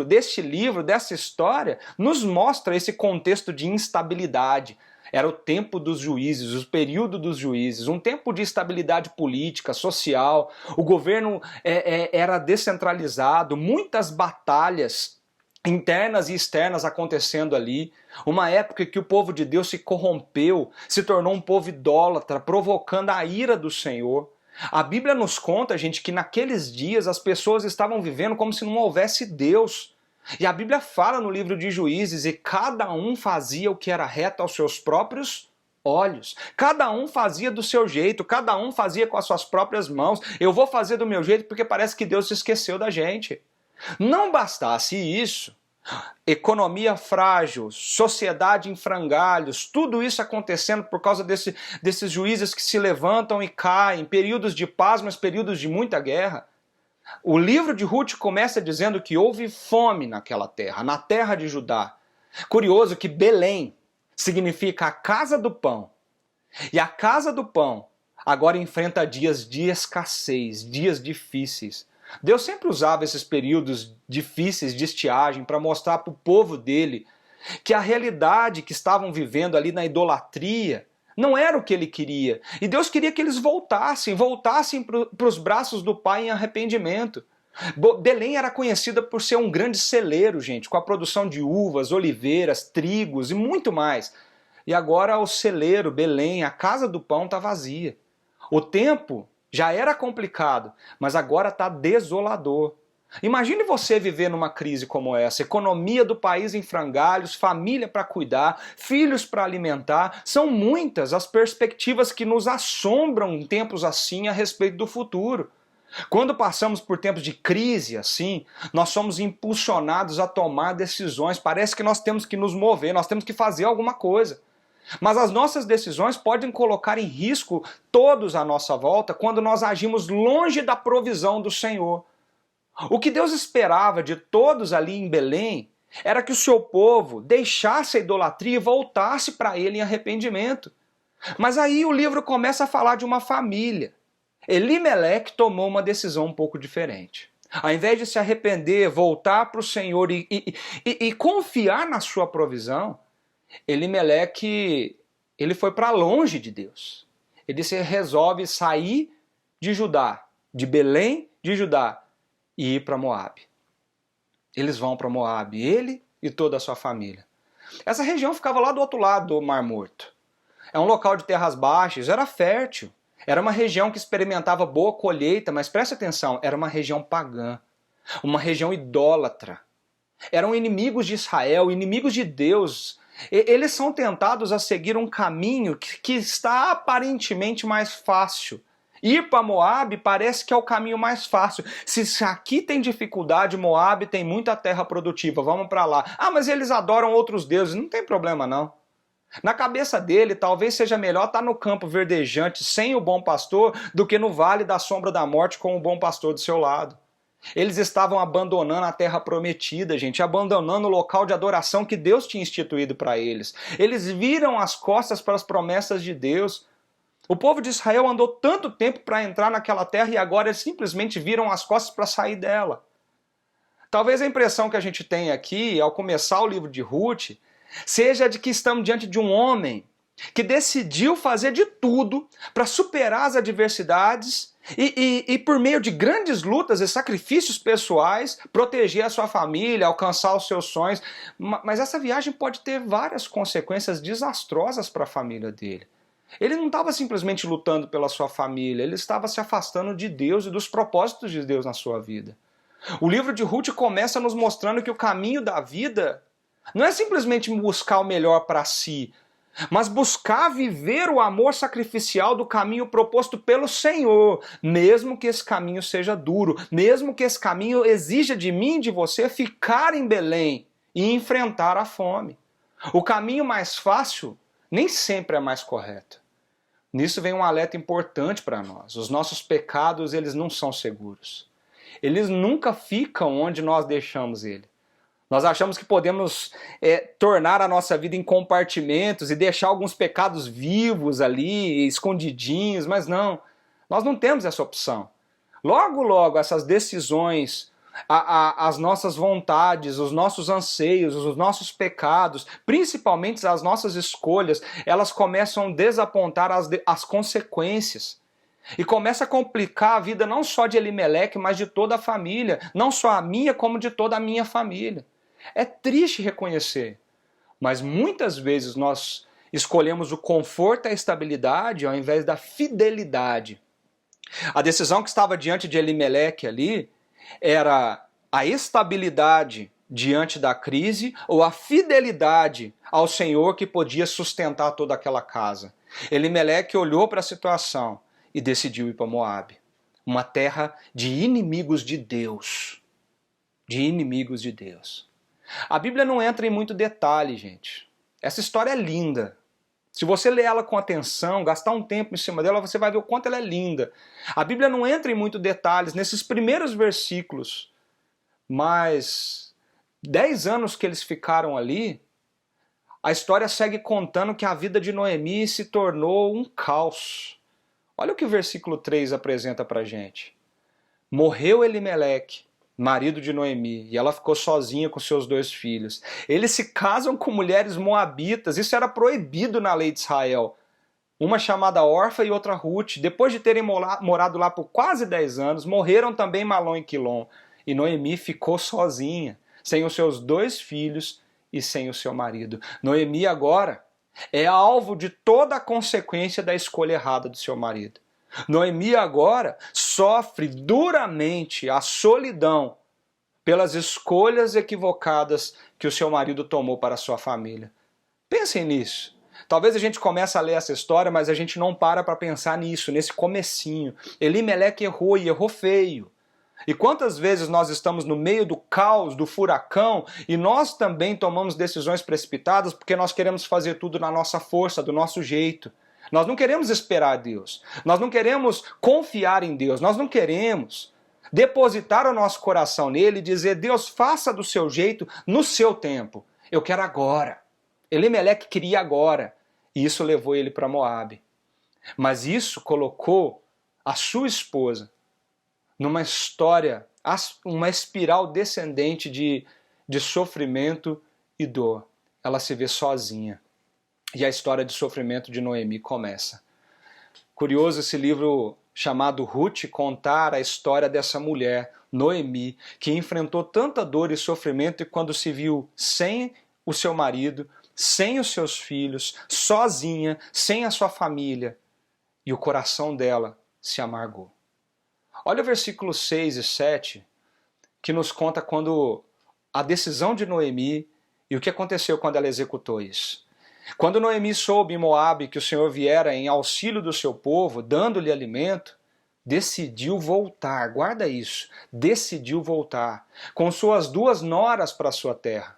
deste livro, dessa história, nos mostra esse contexto de instabilidade. Era o tempo dos juízes, o período dos juízes, um tempo de instabilidade política, social. O governo era descentralizado, muitas batalhas internas e externas acontecendo ali. Uma época que o povo de Deus se corrompeu, se tornou um povo idólatra, provocando a ira do Senhor. A Bíblia nos conta, gente, que naqueles dias as pessoas estavam vivendo como se não houvesse Deus. E a Bíblia fala no livro de Juízes, e cada um fazia o que era reto aos seus próprios olhos. Cada um fazia do seu jeito, cada um fazia com as suas próprias mãos. Eu vou fazer do meu jeito porque parece que Deus se esqueceu da gente. Não bastasse isso, economia frágil, sociedade em frangalhos, tudo isso acontecendo por causa desses juízes que se levantam e caem, períodos de paz, mas períodos de muita guerra. O livro de Ruth começa dizendo que houve fome naquela terra, na terra de Judá. Curioso que Belém significa a casa do pão. E a casa do pão agora enfrenta dias de escassez, dias difíceis. Deus sempre usava esses períodos difíceis de estiagem para mostrar para o povo dele que a realidade que estavam vivendo ali na idolatria não era o que ele queria. E Deus queria que eles voltassem para os braços do Pai em arrependimento. Belém era conhecida por ser um grande celeiro, gente, com a produção de uvas, oliveiras, trigos e muito mais. E agora o celeiro, Belém, a casa do pão está vazia. O tempo já era complicado, mas agora está desolador. Imagine você viver numa crise como essa, economia do país em frangalhos, família para cuidar, filhos para alimentar. São muitas as perspectivas que nos assombram em tempos assim a respeito do futuro. Quando passamos por tempos de crise assim, nós somos impulsionados a tomar decisões. Parece que nós temos que nos mover, nós temos que fazer alguma coisa. Mas as nossas decisões podem colocar em risco todos à nossa volta quando nós agimos longe da provisão do Senhor. O que Deus esperava de todos ali em Belém era que o seu povo deixasse a idolatria e voltasse para ele em arrependimento. Mas aí o livro começa a falar de uma família. Elimeleque tomou uma decisão um pouco diferente. Ao invés de se arrepender, voltar para o Senhor e confiar na sua provisão, Elimeleque, ele foi para longe de Deus. Ele resolve sair de Judá, de Belém de Judá, e ir para Moabe. Eles vão para Moabe, ele e toda a sua família. Essa região ficava lá do outro lado do Mar Morto. É um local de terras baixas, era fértil. Era uma região que experimentava boa colheita, mas preste atenção, era uma região pagã, uma região idólatra. Eram inimigos de Israel, inimigos de Deus. Eles são tentados a seguir um caminho que está aparentemente mais fácil. Ir para Moabe parece que é o caminho mais fácil. Se aqui tem dificuldade, Moabe tem muita terra produtiva, vamos para lá. Ah, mas eles adoram outros deuses, não tem problema não. Na cabeça dele, talvez seja melhor estar no campo verdejante sem o bom pastor do que no vale da sombra da morte com o bom pastor do seu lado. Eles estavam abandonando a terra prometida, gente, abandonando o local de adoração que Deus tinha instituído para eles. Eles viram as costas para as promessas de Deus. O povo de Israel andou tanto tempo para entrar naquela terra e agora eles simplesmente viram as costas para sair dela. Talvez a impressão que a gente tem aqui, ao começar o livro de Ruth, seja de que estamos diante de um homem que decidiu fazer de tudo para superar as adversidades e por meio de grandes lutas e sacrifícios pessoais, proteger a sua família, alcançar os seus sonhos. Mas essa viagem pode ter várias consequências desastrosas para a família dele. Ele não estava simplesmente lutando pela sua família, ele estava se afastando de Deus e dos propósitos de Deus na sua vida. O livro de Ruth começa nos mostrando que o caminho da vida não é simplesmente buscar o melhor para si, mas buscar viver o amor sacrificial do caminho proposto pelo Senhor, mesmo que esse caminho seja duro, mesmo que esse caminho exija de mim e de você ficar em Belém e enfrentar a fome. O caminho mais fácil nem sempre é mais correto. Nisso vem um alerta importante para nós. Os nossos pecados, eles não são seguros. Eles nunca ficam onde nós deixamos ele. Nós achamos que podemos tornar a nossa vida em compartimentos e deixar alguns pecados vivos ali, escondidinhos, mas não. Nós não temos essa opção. Logo, logo, essas decisões, as nossas vontades, os nossos anseios, os nossos pecados, principalmente as nossas escolhas, elas começam a desapontar as consequências. E começa a complicar a vida não só de Elimeleque, mas de toda a família. Não só a minha, como de toda a minha família. É triste reconhecer, mas muitas vezes nós escolhemos o conforto e a estabilidade ao invés da fidelidade. A decisão que estava diante de Elimeleque ali era a estabilidade diante da crise ou a fidelidade ao Senhor que podia sustentar toda aquela casa. Elimeleque olhou para a situação e decidiu ir para Moabe, uma terra de inimigos de Deus. De inimigos de Deus. A Bíblia não entra em muito detalhe, gente. Essa história é linda. Se você ler ela com atenção, gastar um tempo em cima dela, você vai ver o quanto ela é linda. A Bíblia não entra em muito detalhes nesses primeiros versículos, mas 10 anos que eles ficaram ali, a história segue contando que a vida de Noemi se tornou um caos. Olha o que o versículo 3 apresenta pra gente. Morreu Elimeleque, marido de Noemi, e ela ficou sozinha com seus 2 filhos. Eles se casam com mulheres moabitas, isso era proibido na lei de Israel. Uma chamada Orfa e outra Ruth. Depois de terem morado lá por quase 10 anos, morreram também Malom e Quilom. E Noemi ficou sozinha, sem os seus 2 filhos e sem o seu marido. Noemi agora é alvo de toda a consequência da escolha errada do seu marido. Noemi agora sofre duramente a solidão pelas escolhas equivocadas que o seu marido tomou para a sua família. Pensem nisso. Talvez a gente comece a ler essa história, mas a gente não para pensar nisso, nesse comecinho. Elimeleque errou e errou feio. E quantas vezes nós estamos no meio do caos, do furacão, e nós também tomamos decisões precipitadas porque nós queremos fazer tudo na nossa força, do nosso jeito. Nós não queremos esperar Deus, nós não queremos confiar em Deus, nós não queremos depositar o nosso coração nele e dizer, Deus, faça do seu jeito, no seu tempo. Eu quero agora. Elimeleque queria agora, e isso levou ele para Moabe. Mas isso colocou a sua esposa numa história, uma espiral descendente de sofrimento e dor. Ela se vê sozinha. E a história de sofrimento de Noemi começa. Curioso esse livro chamado Ruth contar a história dessa mulher, Noemi, que enfrentou tanta dor e sofrimento e quando se viu sem o seu marido, sem os seus filhos, sozinha, sem a sua família, e o coração dela se amargou. Olha o versículo 6 e 7, que nos conta quando a decisão de Noemi e o que aconteceu quando ela executou isso. Quando Noemi soube em Moabe que o Senhor viera em auxílio do seu povo, dando-lhe alimento, decidiu voltar, guarda isso, decidiu voltar, com suas 2 noras para a sua terra.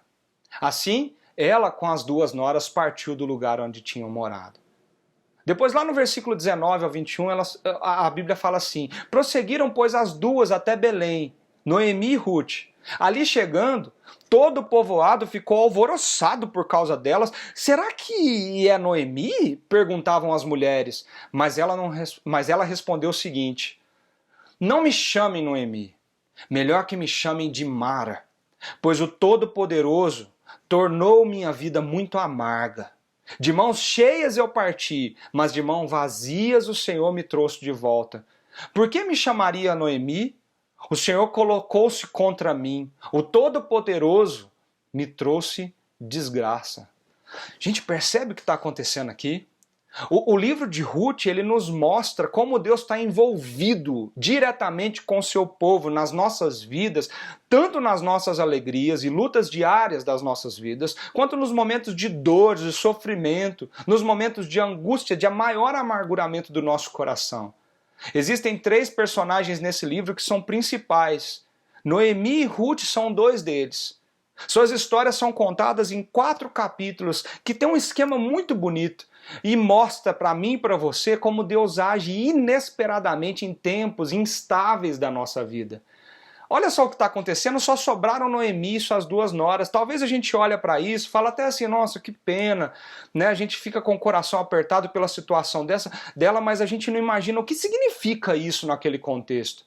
Assim, ela com as 2 noras partiu do lugar onde tinham morado. Depois lá no versículo 19 ao 21, a Bíblia fala assim, prosseguiram pois as 2 até Belém, Noemi e Ruth. Ali chegando, todo o povoado ficou alvoroçado por causa delas. Será que é Noemi? Perguntavam as mulheres. Mas ela respondeu o seguinte, não me chamem Noemi, melhor que me chamem de Mara, pois o Todo-Poderoso tornou minha vida muito amarga. De mãos cheias eu parti, mas de mãos vazias o Senhor me trouxe de volta. Por que me chamaria Noemi? O Senhor colocou-se contra mim. O Todo-Poderoso me trouxe desgraça. Gente, percebe o que está acontecendo aqui? O livro de Ruth, ele nos mostra como Deus está envolvido diretamente com o seu povo nas nossas vidas, tanto nas nossas alegrias e lutas diárias das nossas vidas, quanto nos momentos de dor, de sofrimento, nos momentos de angústia, de maior amarguramento do nosso coração. Existem 3 personagens nesse livro que são principais. Noemi e Ruth são 2 deles. Suas histórias são contadas em 4 capítulos que tem um esquema muito bonito e mostra para mim e para você como Deus age inesperadamente em tempos instáveis da nossa vida. Olha só o que está acontecendo, só sobraram Noemi e suas 2 noras. Talvez a gente olhe para isso, fala até assim, nossa, que pena, né? A gente fica com o coração apertado pela situação dela, mas a gente não imagina o que significa isso naquele contexto.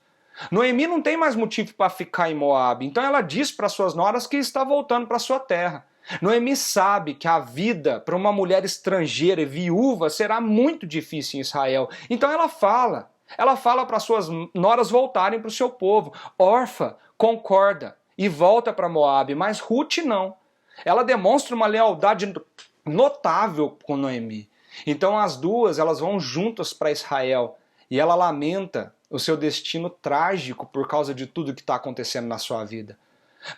Noemi não tem mais motivo para ficar em Moabe, então ela diz para suas noras que está voltando para sua terra. Noemi sabe que a vida para uma mulher estrangeira e viúva será muito difícil em Israel, então ela fala para suas noras voltarem para o seu povo. Orfa concorda e volta para Moabe, mas Ruth não. Ela demonstra uma lealdade notável com Noemi. Então as 2 elas vão juntas para Israel e ela lamenta o seu destino trágico por causa de tudo que está acontecendo na sua vida.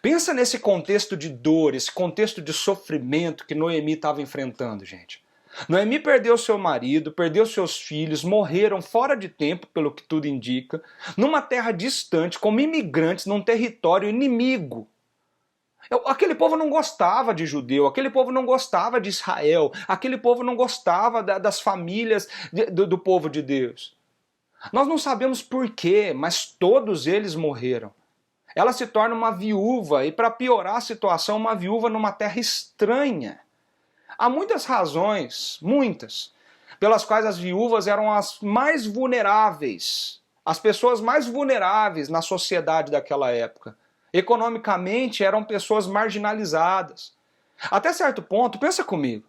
Pensa nesse contexto de dor, esse contexto de sofrimento que Noemi estava enfrentando, gente. Noemi perdeu seu marido, perdeu seus filhos, morreram fora de tempo, pelo que tudo indica, numa terra distante, como imigrantes num território inimigo. Aquele povo não gostava de judeu, aquele povo não gostava de Israel, aquele povo não gostava das famílias do povo de Deus. Nós não sabemos porquê, mas todos eles morreram. Ela se torna uma viúva e, para piorar a situação, uma viúva numa terra estranha. Há muitas razões, muitas, pelas quais as viúvas eram as mais vulneráveis, as pessoas mais vulneráveis na sociedade daquela época. Economicamente eram pessoas marginalizadas. Até certo ponto, pensa comigo,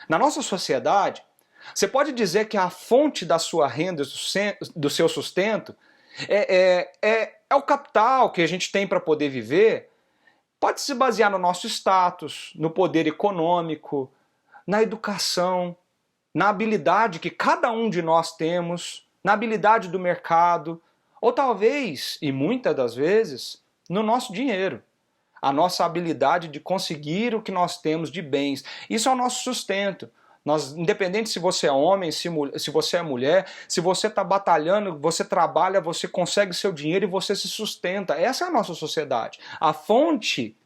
na nossa sociedade, você pode dizer que a fonte da sua renda, do seu sustento, é o capital que a gente tem para poder viver. Pode se basear no nosso status, no poder econômico, na educação, na habilidade que cada um de nós temos, na habilidade do mercado, ou talvez, e muitas das vezes, no nosso dinheiro. A nossa habilidade de conseguir o que nós temos de bens. Isso é o nosso sustento. Independente se você é homem, se você é mulher, se você está batalhando, você trabalha, você consegue seu dinheiro e você se sustenta. Essa é a nossa sociedade. A fonte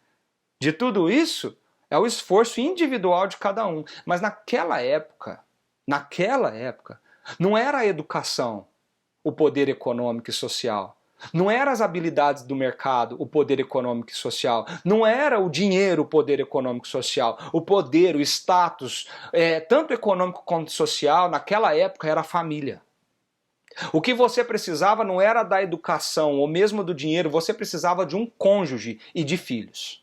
de tudo isso é o esforço individual de cada um. Mas naquela época, não era a educação o poder econômico e social. Não eram as habilidades do mercado o poder econômico e social. Não era o dinheiro o poder econômico e social. O poder, o status, tanto econômico quanto social, naquela época era a família. O que você precisava não era da educação ou mesmo do dinheiro, você precisava de um cônjuge e de filhos.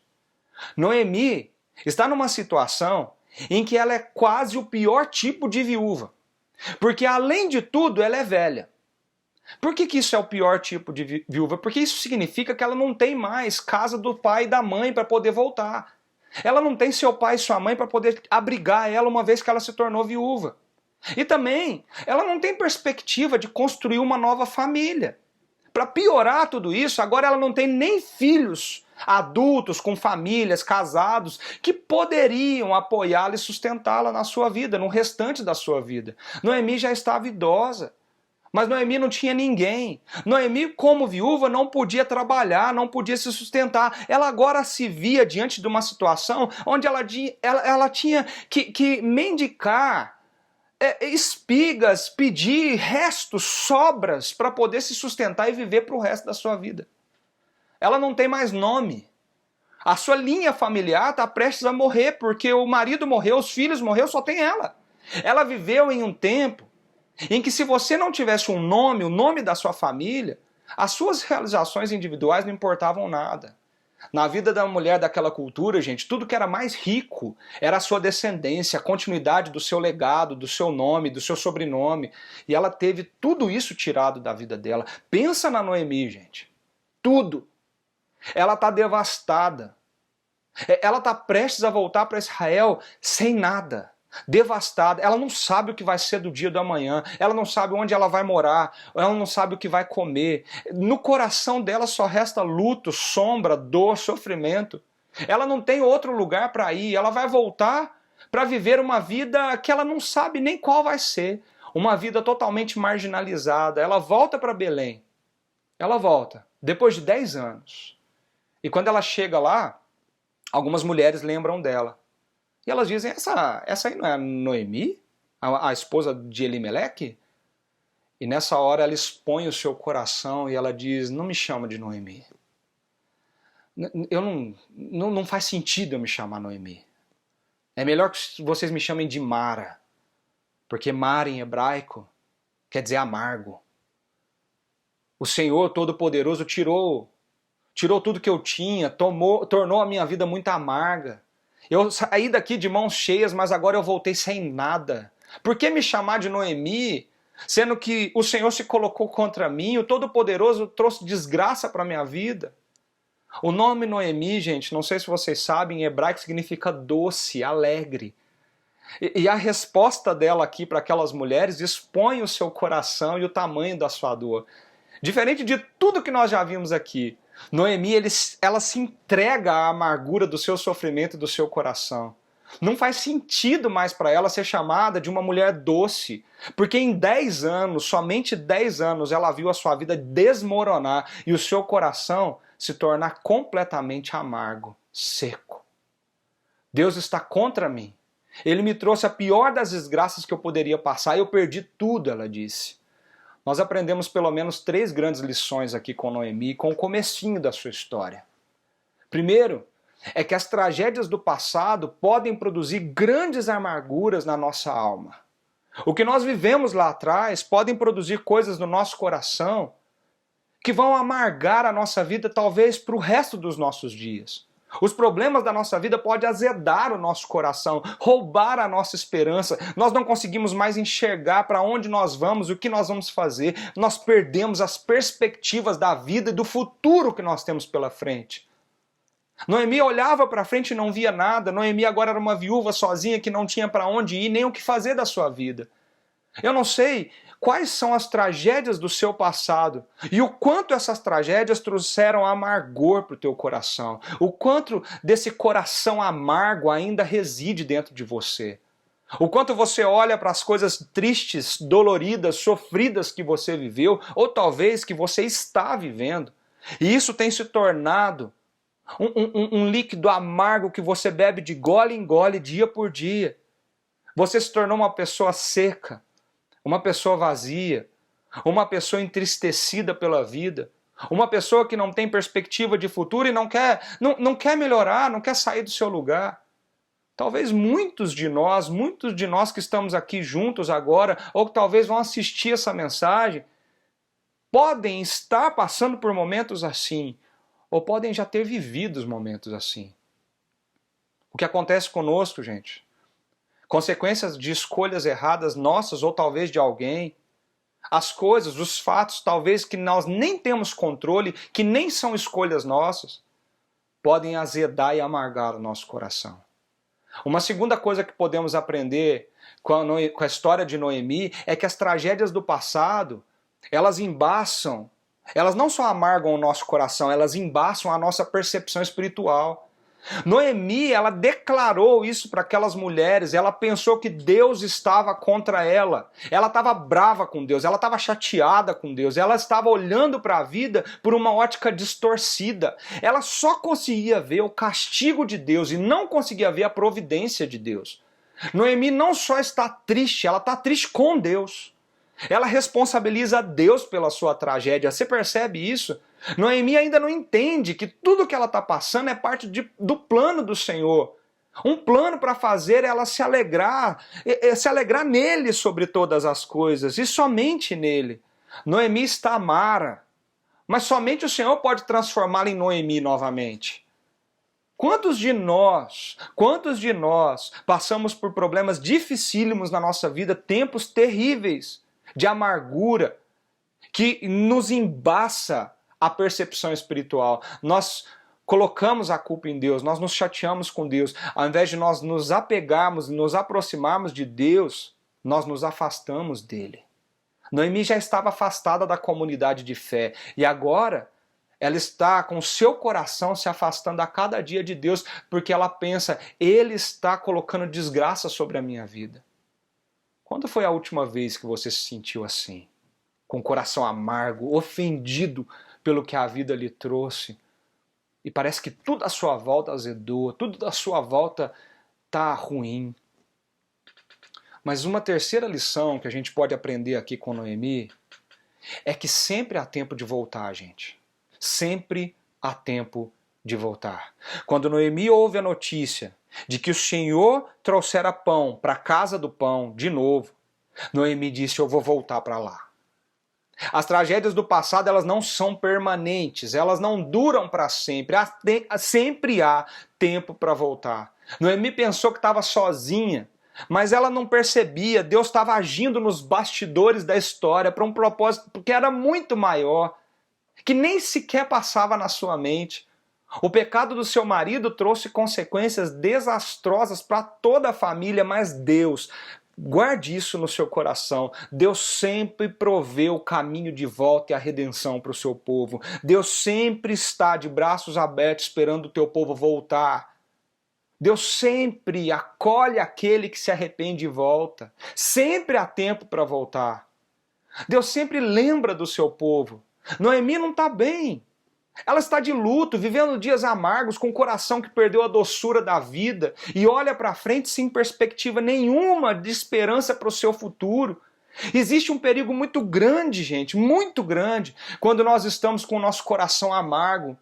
Noemi está numa situação em que ela é quase o pior tipo de viúva. Porque além de tudo, ela é velha. Por que isso é o pior tipo de viúva? Porque isso significa que ela não tem mais casa do pai e da mãe para poder voltar. Ela não tem seu pai e sua mãe para poder abrigar ela uma vez que ela se tornou viúva. E também, ela não tem perspectiva de construir uma nova família. Para piorar tudo isso, agora ela não tem nem filhos adultos, com famílias, casados, que poderiam apoiá-la e sustentá-la na sua vida, no restante da sua vida. Noemi já estava idosa. Mas Noemi não tinha ninguém. Noemi, como viúva, não podia trabalhar, não podia se sustentar. Ela agora se via diante de uma situação onde ela tinha que mendicar espigas, pedir restos, sobras, para poder se sustentar e viver para o resto da sua vida. Ela não tem mais nome. A sua linha familiar está prestes a morrer, porque o marido morreu, os filhos morreram, só tem ela. Ela viveu em um tempo em que, se você não tivesse um nome, o nome da sua família, as suas realizações individuais não importavam nada. Na vida da mulher daquela cultura, gente, tudo que era mais rico era a sua descendência, a continuidade do seu legado, do seu nome, do seu sobrenome. E ela teve tudo isso tirado da vida dela. Pensa na Noemi, gente. Tudo. Ela está devastada. Ela está prestes a voltar para Israel sem nada. devastada, ela não sabe o que vai ser do dia do amanhã, ela não sabe onde ela vai morar, ela não sabe o que vai comer. No coração dela só resta luto, sombra, dor, sofrimento. Ela não tem outro lugar para ir, ela vai voltar para viver uma vida que ela não sabe nem qual vai ser, uma vida totalmente marginalizada. Ela volta para Belém, ela volta, depois de 10 anos. E quando ela chega lá, algumas mulheres lembram dela. E elas dizem, essa aí não é a Noemi? A esposa de Elimeleque? E nessa hora ela expõe o seu coração e ela diz, não me chama de Noemi. Não faz sentido eu me chamar Noemi. É melhor que vocês me chamem de Mara. Porque Mara em hebraico quer dizer amargo. O Senhor Todo-Poderoso tirou tudo que eu tinha, tornou a minha vida muito amarga. Eu saí daqui de mãos cheias, mas agora eu voltei sem nada. Por que me chamar de Noemi, sendo que o Senhor se colocou contra mim, o Todo-Poderoso trouxe desgraça para a minha vida? O nome Noemi, gente, não sei se vocês sabem, em hebraico significa doce, alegre. E a resposta dela aqui para aquelas mulheres expõe o seu coração e o tamanho da sua dor. Diferente de tudo que nós já vimos aqui, Noemi, ela se entrega à amargura do seu sofrimento e do seu coração. Não faz sentido mais para ela ser chamada de uma mulher doce, porque em 10 anos, somente 10 anos, ela viu a sua vida desmoronar e o seu coração se tornar completamente amargo, seco. Deus está contra mim. Ele me trouxe a pior das desgraças que eu poderia passar e eu perdi tudo, ela disse. Nós aprendemos pelo menos 3 grandes lições aqui com Noemi, com o comecinho da sua história. Primeiro, é que as tragédias do passado podem produzir grandes amarguras na nossa alma. O que nós vivemos lá atrás podem produzir coisas no nosso coração que vão amargar a nossa vida talvez para o resto dos nossos dias. Os problemas da nossa vida podem azedar o nosso coração, roubar a nossa esperança. Nós não conseguimos mais enxergar para onde nós vamos, o que nós vamos fazer. Nós perdemos as perspectivas da vida e do futuro que nós temos pela frente. Noemi olhava para frente e não via nada. Noemi agora era uma viúva sozinha que não tinha para onde ir, nem o que fazer da sua vida. Eu não sei quais são as tragédias do seu passado e o quanto essas tragédias trouxeram amargor para o teu coração. O quanto desse coração amargo ainda reside dentro de você. O quanto você olha para as coisas tristes, doloridas, sofridas que você viveu ou talvez que você está vivendo. E isso tem se tornado um líquido amargo que você bebe de gole em gole, dia por dia. Você se tornou uma pessoa seca, uma pessoa vazia, uma pessoa entristecida pela vida, uma pessoa que não tem perspectiva de futuro e não quer melhorar, não quer sair do seu lugar. Talvez muitos de nós que estamos aqui juntos agora, ou que talvez vão assistir essa mensagem, podem estar passando por momentos assim, ou podem já ter vivido os momentos assim. O que acontece conosco, gente? Consequências de escolhas erradas nossas ou talvez de alguém. As coisas, os fatos, talvez que nós nem temos controle, que nem são escolhas nossas, podem azedar e amargar o nosso coração. Uma segunda coisa que podemos aprender com a história de Noemi é que as tragédias do passado, elas embaçam, elas não só amargam o nosso coração, elas embaçam a nossa percepção espiritual. Noemi, ela declarou isso para aquelas mulheres, ela pensou que Deus estava contra ela, ela estava brava com Deus, ela estava chateada com Deus, ela estava olhando para a vida por uma ótica distorcida, ela só conseguia ver o castigo de Deus e não conseguia ver a providência de Deus. Noemi não só está triste, ela está triste com Deus. Ela responsabiliza Deus pela sua tragédia. Você percebe isso? Noemi ainda não entende que tudo que ela está passando é parte do plano do Senhor. Um plano para fazer ela se alegrar nele sobre todas as coisas, e somente nele. Noemi está amara, mas somente o Senhor pode transformá-la em Noemi novamente. Quantos de nós passamos por problemas dificílimos na nossa vida, tempos terríveis de amargura, que nos embaça a percepção espiritual. Nós colocamos a culpa em Deus, nós nos chateamos com Deus, ao invés de nós nos apegarmos, nos aproximarmos de Deus, nós nos afastamos dele. Noemi já estava afastada da comunidade de fé e agora ela está com o seu coração se afastando a cada dia de Deus porque ela pensa, ele está colocando desgraça sobre a minha vida. Quando foi a última vez que você se sentiu assim? Com o coração amargo, ofendido pelo que a vida lhe trouxe? E parece que tudo à sua volta azedou, tudo à sua volta está ruim. Mas uma terceira lição que a gente pode aprender aqui com Noemi é que sempre há tempo de voltar, gente. Sempre há tempo de voltar. Quando Noemi ouve a notícia de que o Senhor trouxera pão para a casa do pão de novo, Noemi disse, eu vou voltar para lá. As tragédias do passado, elas não são permanentes, elas não duram para sempre, sempre há tempo para voltar. Noemi pensou que estava sozinha, mas ela não percebia, Deus estava agindo nos bastidores da história para um propósito que era muito maior, que nem sequer passava na sua mente. O pecado do seu marido trouxe consequências desastrosas para toda a família, mas Deus, guarde isso no seu coração, Deus sempre provê o caminho de volta e a redenção para o seu povo. Deus sempre está de braços abertos esperando o teu povo voltar. Deus sempre acolhe aquele que se arrepende e volta. Sempre há tempo para voltar. Deus sempre lembra do seu povo. Noemi não está bem. Ela está de luto, vivendo dias amargos, com o coração que perdeu a doçura da vida e olha para frente sem perspectiva nenhuma de esperança para o seu futuro. Existe um perigo muito grande, gente, muito grande, quando nós estamos com o nosso coração amargo.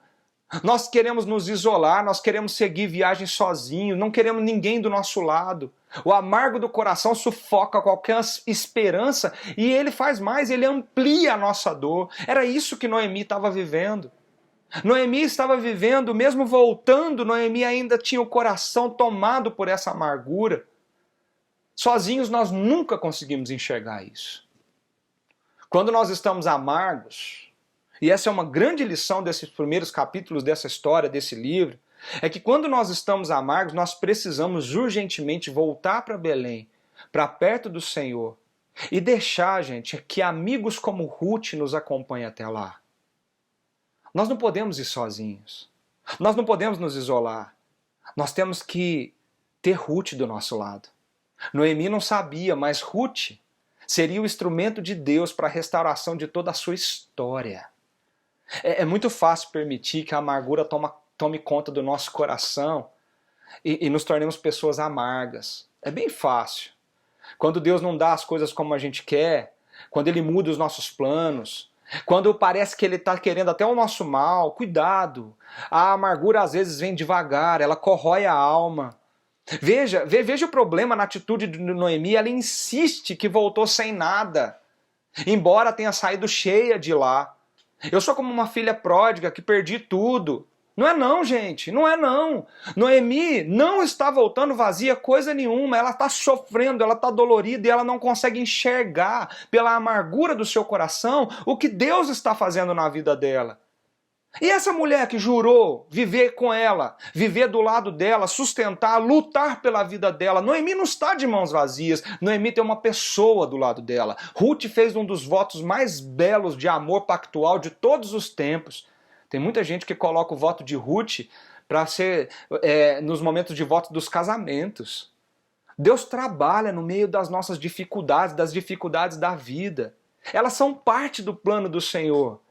Nós queremos nos isolar, nós queremos seguir viagem sozinhos, não queremos ninguém do nosso lado. O amargo do coração sufoca qualquer esperança e ele faz mais, ele amplia a nossa dor. Era isso que Noemi estava vivendo. Noemi estava vivendo, mesmo voltando, Noemi ainda tinha o coração tomado por essa amargura. Sozinhos nós nunca conseguimos enxergar isso. Quando nós estamos amargos, e essa é uma grande lição desses primeiros capítulos dessa história, desse livro, é que quando nós estamos amargos, nós precisamos urgentemente voltar para Belém, para perto do Senhor, e deixar, gente, que amigos como Ruth nos acompanhem até lá. Nós não podemos ir sozinhos. Nós não podemos nos isolar. Nós temos que ter Ruth do nosso lado. Noemi não sabia, mas Ruth seria o instrumento de Deus para a restauração de toda a sua história. É muito fácil permitir que a amargura tome conta do nosso coração e nos tornemos pessoas amargas. É bem fácil. Quando Deus não dá as coisas como a gente quer, quando Ele muda os nossos planos, quando parece que Ele está querendo até o nosso mal, cuidado. A amargura às vezes vem devagar, ela corrói a alma. Veja o problema na atitude de Noemi, ela insiste que voltou sem nada, embora tenha saído cheia de lá. Eu sou como uma filha pródiga que perdi tudo. Não é não, gente, não é não. Noemi não está voltando vazia coisa nenhuma, ela está sofrendo, ela está dolorida e ela não consegue enxergar pela amargura do seu coração o que Deus está fazendo na vida dela. E essa mulher que jurou viver com ela, viver do lado dela, sustentar, lutar pela vida dela, Noemi não está de mãos vazias, Noemi tem uma pessoa do lado dela. Ruth fez um dos votos mais belos de amor pactual de todos os tempos. Tem muita gente que coloca o voto de Ruth para ser nos momentos de voto dos casamentos. Deus trabalha no meio das nossas dificuldades, das dificuldades da vida. Elas são parte do plano do Senhor.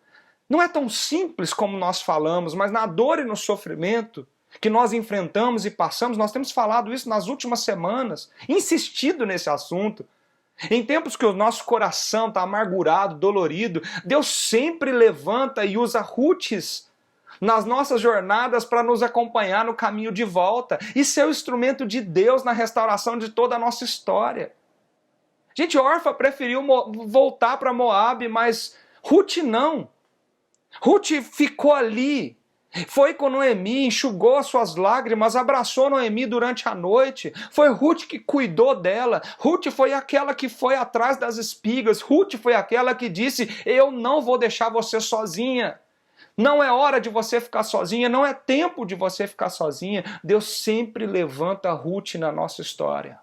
Não é tão simples como nós falamos, mas na dor e no sofrimento que nós enfrentamos e passamos, nós temos falado isso nas últimas semanas, insistido nesse assunto. Em tempos que o nosso coração está amargurado, dolorido, Deus sempre levanta e usa Ruths nas nossas jornadas para nos acompanhar no caminho de volta e ser o instrumento de Deus na restauração de toda a nossa história. Gente, Orfa preferiu voltar para Moabe, mas Ruth não. Ruth ficou ali, foi com Noemi, enxugou as suas lágrimas, abraçou Noemi durante a noite. Foi Ruth que cuidou dela. Ruth foi aquela que foi atrás das espigas. Ruth foi aquela que disse, eu não vou deixar você sozinha. Não é hora de você ficar sozinha, não é tempo de você ficar sozinha. Deus sempre levanta Ruth na nossa história.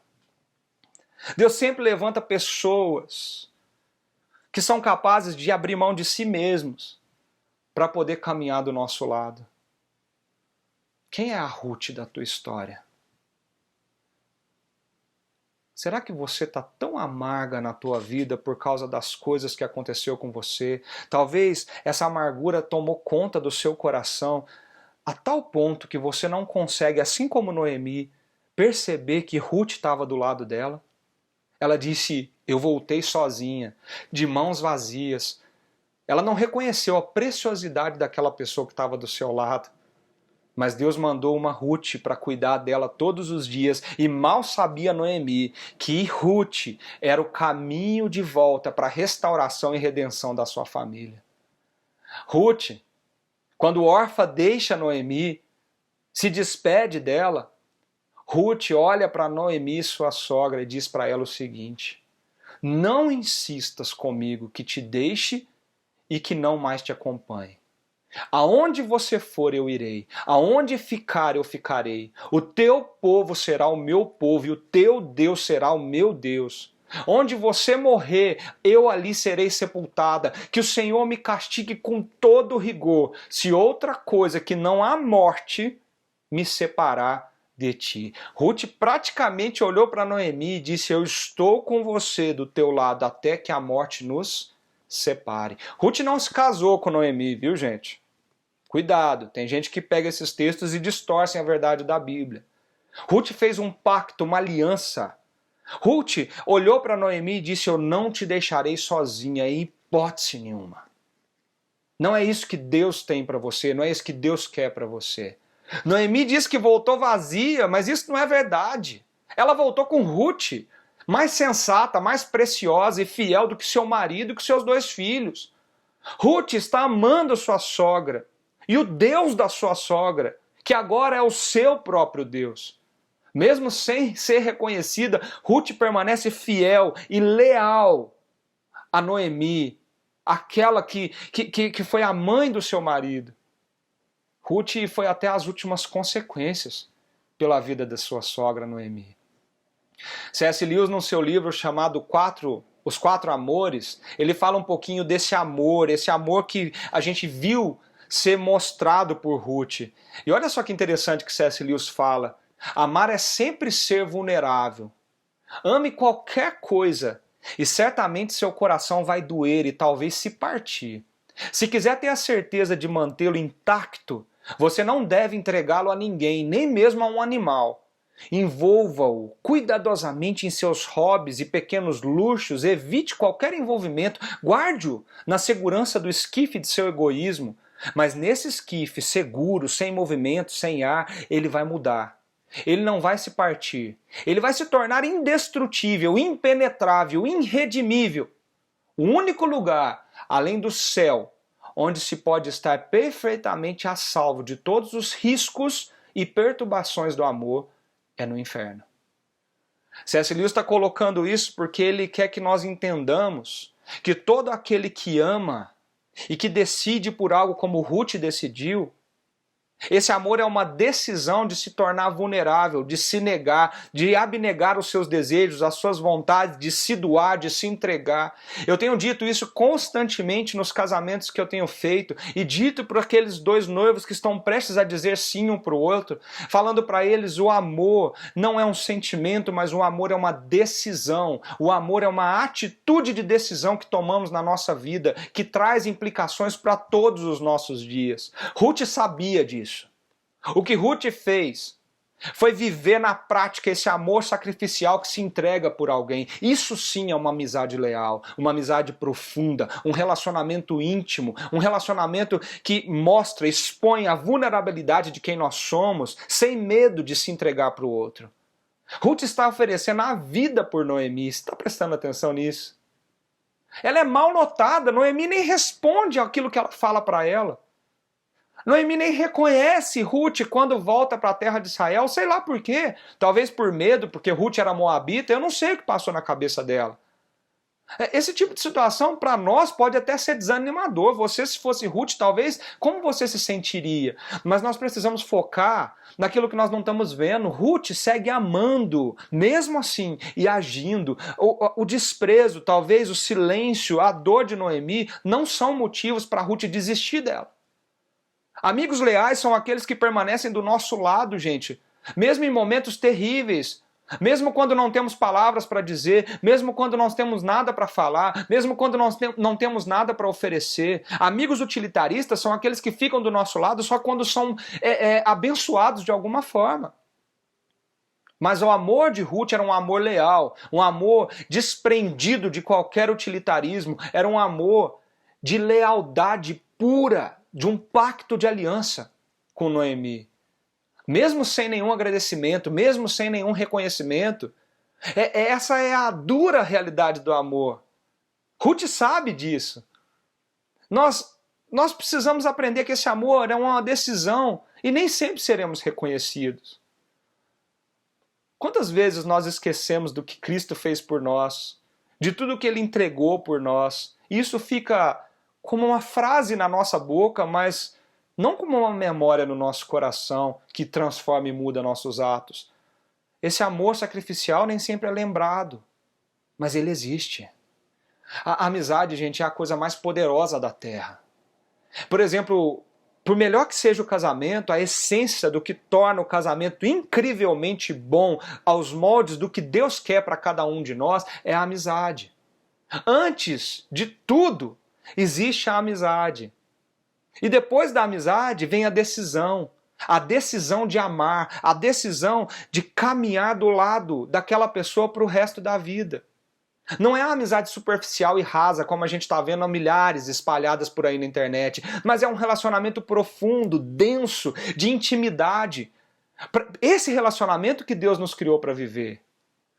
Deus sempre levanta pessoas que são capazes de abrir mão de si mesmos para poder caminhar do nosso lado. Quem é a Ruth da tua história? Será que você está tão amarga na tua vida por causa das coisas que aconteceu com você? Talvez essa amargura tomou conta do seu coração a tal ponto que você não consegue, assim como Noemi, perceber que Ruth estava do lado dela. Ela disse, eu voltei sozinha, de mãos vazias. Ela não reconheceu a preciosidade daquela pessoa que estava do seu lado. Mas Deus mandou uma Ruth para cuidar dela todos os dias, e mal sabia Noemi que Ruth era o caminho de volta para a restauração e redenção da sua família. Ruth, quando Orfa deixa Noemi, se despede dela, Ruth olha para Noemi, sua sogra, e diz para ela o seguinte: não insistas comigo que te deixe e que não mais te acompanhe. Aonde você for, eu irei. Aonde ficar, eu ficarei. O teu povo será o meu povo e o teu Deus será o meu Deus. Onde você morrer, eu ali serei sepultada. Que o Senhor me castigue com todo rigor, se outra coisa que não a morte me separar de ti. Ruth praticamente olhou para Noemi e disse, eu estou com você do teu lado até que a morte nos separe. Ruth não se casou com Noemi, viu, gente? Cuidado, tem gente que pega esses textos e distorcem a verdade da Bíblia. Ruth fez um pacto, uma aliança. Ruth olhou para Noemi e disse, eu não te deixarei sozinha em hipótese nenhuma. Não é isso que Deus tem para você, não é isso que Deus quer para você. Noemi diz que voltou vazia, mas isso não é verdade. Ela voltou com Ruth, mais sensata, mais preciosa e fiel do que seu marido e que seus 2 filhos. Ruth está amando sua sogra e o Deus da sua sogra, que agora é o seu próprio Deus. Mesmo sem ser reconhecida, Ruth permanece fiel e leal a Noemi, aquela que foi a mãe do seu marido. Ruth foi até as últimas consequências pela vida da sua sogra Noemi. C.S. Lewis, no seu livro chamado Os Quatro Amores, ele fala um pouquinho desse amor, esse amor que a gente viu ser mostrado por Ruth. E olha só que interessante que C.S. Lewis fala. Amar é sempre ser vulnerável. Ame qualquer coisa e certamente seu coração vai doer e talvez se partir. Se quiser ter a certeza de mantê-lo intacto, você não deve entregá-lo a ninguém, nem mesmo a um animal. Envolva-o cuidadosamente em seus hobbies e pequenos luxos, evite qualquer envolvimento, guarde-o na segurança do esquife de seu egoísmo. Mas nesse esquife seguro, sem movimento, sem ar, ele vai mudar. Ele não vai se partir. Ele vai se tornar indestrutível, impenetrável, irredimível. O único lugar, além do céu, onde se pode estar perfeitamente a salvo de todos os riscos e perturbações do amor, é no inferno. C.S. Lewis está colocando isso porque ele quer que nós entendamos que todo aquele que ama e que decide por algo como Ruth decidiu, esse amor é uma decisão de se tornar vulnerável, de se negar, de abnegar os seus desejos, as suas vontades, de se doar, de se entregar. Eu tenho dito isso constantemente nos casamentos que eu tenho feito e dito para aqueles 2 noivos que estão prestes a dizer sim um para o outro, falando para eles o amor não é um sentimento, mas o amor é uma decisão. O amor é uma atitude de decisão que tomamos na nossa vida, que traz implicações para todos os nossos dias. Ruth sabia disso. O que Ruth fez foi viver na prática esse amor sacrificial que se entrega por alguém. Isso sim é uma amizade leal, uma amizade profunda, um relacionamento íntimo, um relacionamento que mostra, expõe a vulnerabilidade de quem nós somos, sem medo de se entregar para o outro. Ruth está oferecendo a vida por Noemi. Você está prestando atenção nisso? Ela é mal notada, Noemi nem responde àquilo que ela fala para ela. Noemi nem reconhece Ruth quando volta para a terra de Israel, sei lá por quê. Talvez por medo, porque Ruth era moabita, eu não sei o que passou na cabeça dela. Esse tipo de situação para nós pode até ser desanimador. Você, se fosse Ruth, talvez, como você se sentiria? Mas nós precisamos focar naquilo que nós não estamos vendo. Ruth segue amando, mesmo assim, e agindo. O desprezo, talvez o silêncio, a dor de Noemi não são motivos para Ruth desistir dela. Amigos leais são aqueles que permanecem do nosso lado, gente, mesmo em momentos terríveis. Mesmo quando não temos palavras para dizer, mesmo quando não temos nada para falar, mesmo quando nós não temos nada para oferecer. Amigos utilitaristas são aqueles que ficam do nosso lado só quando são abençoados de alguma forma. Mas o amor de Ruth era um amor leal, um amor desprendido de qualquer utilitarismo, era um amor de lealdade pura, de um pacto de aliança com Noemi. Mesmo sem nenhum agradecimento, mesmo sem nenhum reconhecimento. Essa é a dura realidade do amor. Ruth sabe disso. Nós precisamos aprender que esse amor é uma decisão e nem sempre seremos reconhecidos. Quantas vezes nós esquecemos do que Cristo fez por nós, de tudo que Ele entregou por nós? Isso fica como uma frase na nossa boca, mas não como uma memória no nosso coração que transforma e muda nossos atos. Esse amor sacrificial nem sempre é lembrado, mas ele existe. A amizade, gente, é a coisa mais poderosa da Terra. Por exemplo, por melhor que seja o casamento, a essência do que torna o casamento incrivelmente bom aos moldes do que Deus quer para cada um de nós é a amizade. Antes de tudo, existe a amizade. E depois da amizade vem a decisão de amar, a decisão de caminhar do lado daquela pessoa para o resto da vida. Não é a amizade superficial e rasa, como a gente está vendo a milhares espalhadas por aí na internet, mas é um relacionamento profundo, denso, de intimidade. Esse relacionamento que Deus nos criou para viver.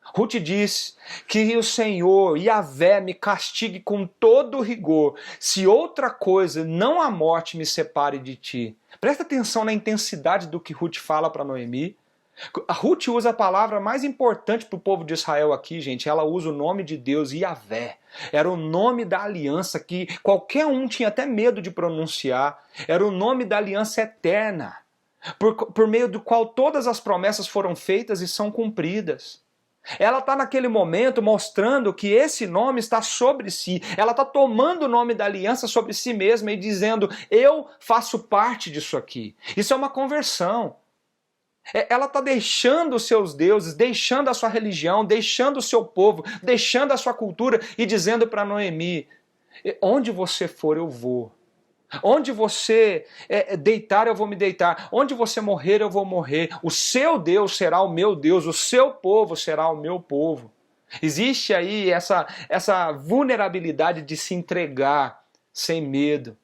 Ruth diz que o Senhor, Yahvé, me castigue com todo rigor, se outra coisa, não a morte, me separe de ti. Presta atenção na intensidade do que Ruth fala para Noemi. A Ruth usa a palavra mais importante para o povo de Israel aqui, gente. Ela usa o nome de Deus, Yahvé. Era o nome da aliança que qualquer um tinha até medo de pronunciar. Era o nome da aliança eterna, por meio do qual todas as promessas foram feitas e são cumpridas. Ela está naquele momento mostrando que esse nome está sobre si. Ela está tomando o nome da aliança sobre si mesma e dizendo, eu faço parte disso aqui. Isso é uma conversão. Ela está deixando os seus deuses, deixando a sua religião, deixando o seu povo, deixando a sua cultura e dizendo para Noemi, onde você for eu vou. Onde você deitar, eu vou me deitar. Onde você morrer, eu vou morrer. O seu Deus será o meu Deus. O seu povo será o meu povo. Existe aí essa vulnerabilidade de se entregar sem medo.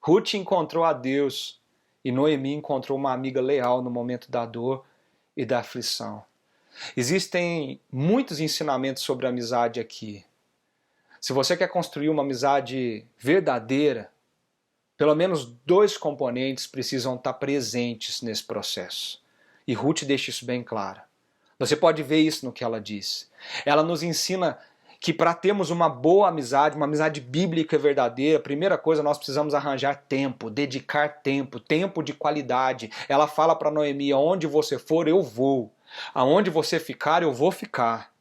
Ruth encontrou a Deus e Noemi encontrou uma amiga leal no momento da dor e da aflição. Existem muitos ensinamentos sobre amizade aqui. Se você quer construir uma amizade verdadeira, pelo menos 2 componentes precisam estar presentes nesse processo. E Ruth deixa isso bem claro. Você pode ver isso no que ela diz. Ela nos ensina que para termos uma boa amizade, uma amizade bíblica e verdadeira, a primeira coisa, nós precisamos arranjar tempo, dedicar tempo, tempo de qualidade. Ela fala para Noemi, aonde você for, eu vou. Aonde você ficar, eu vou ficar.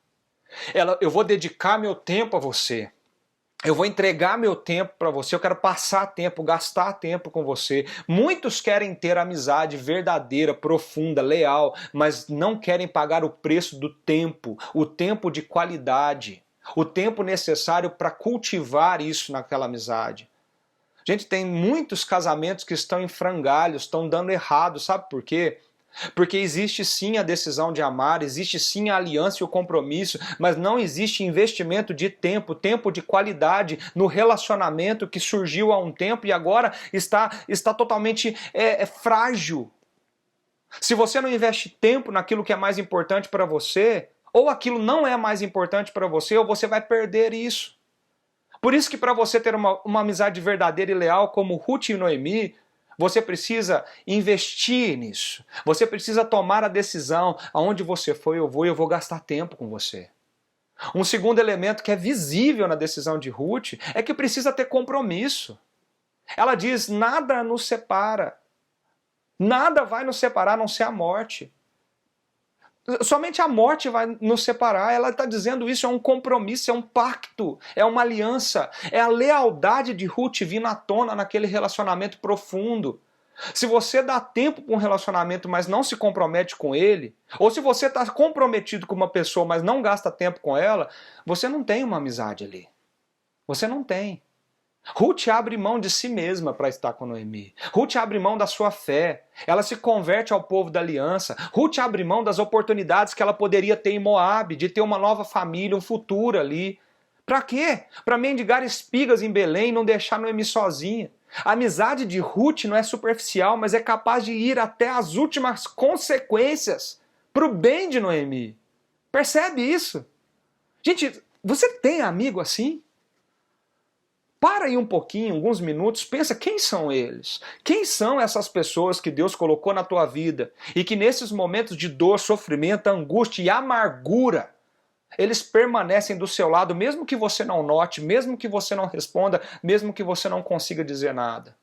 Eu vou dedicar meu tempo a você. Eu vou entregar meu tempo para você, eu quero passar tempo, gastar tempo com você. Muitos querem ter amizade verdadeira, profunda, leal, mas não querem pagar o preço do tempo, o tempo de qualidade, o tempo necessário para cultivar isso naquela amizade. Gente, tem muitos casamentos que estão em frangalhos, estão dando errado, sabe por quê? Porque existe sim a decisão de amar, existe sim a aliança e o compromisso, mas não existe investimento de tempo, tempo de qualidade no relacionamento que surgiu há um tempo e agora está totalmente frágil. Se você não investe tempo naquilo que é mais importante para você, ou aquilo não é mais importante para você, ou você vai perder isso. Por isso que para você ter uma amizade verdadeira e leal como Ruth e Noemi, você precisa investir nisso. Você precisa tomar a decisão. Aonde você for, eu vou gastar tempo com você. Um segundo elemento que é visível na decisão de Ruth é que precisa ter compromisso. Ela diz, nada nos separa. Nada vai nos separar a não ser a morte. Somente a morte vai nos separar. Ela está dizendo isso, é um compromisso, é um pacto, é uma aliança. É a lealdade de Ruth vindo à tona naquele relacionamento profundo. Se você dá tempo para um relacionamento, mas não se compromete com ele, ou se você está comprometido com uma pessoa, mas não gasta tempo com ela, você não tem uma amizade ali. Você não tem. Ruth abre mão de si mesma para estar com Noemi. Ruth abre mão da sua fé. Ela se converte ao povo da aliança. Ruth abre mão das oportunidades que ela poderia ter em Moabe, de ter uma nova família, um futuro ali. Para quê? Para mendigar espigas em Belém e não deixar Noemi sozinha. A amizade de Ruth não é superficial, mas é capaz de ir até as últimas consequências para o bem de Noemi. Percebe isso? Gente, você tem amigo assim? Para aí um pouquinho, alguns minutos, pensa quem são eles? Quem são essas pessoas que Deus colocou na tua vida e que nesses momentos de dor, sofrimento, angústia e amargura, eles permanecem do seu lado, mesmo que você não note, mesmo que você não responda, mesmo que você não consiga dizer nada.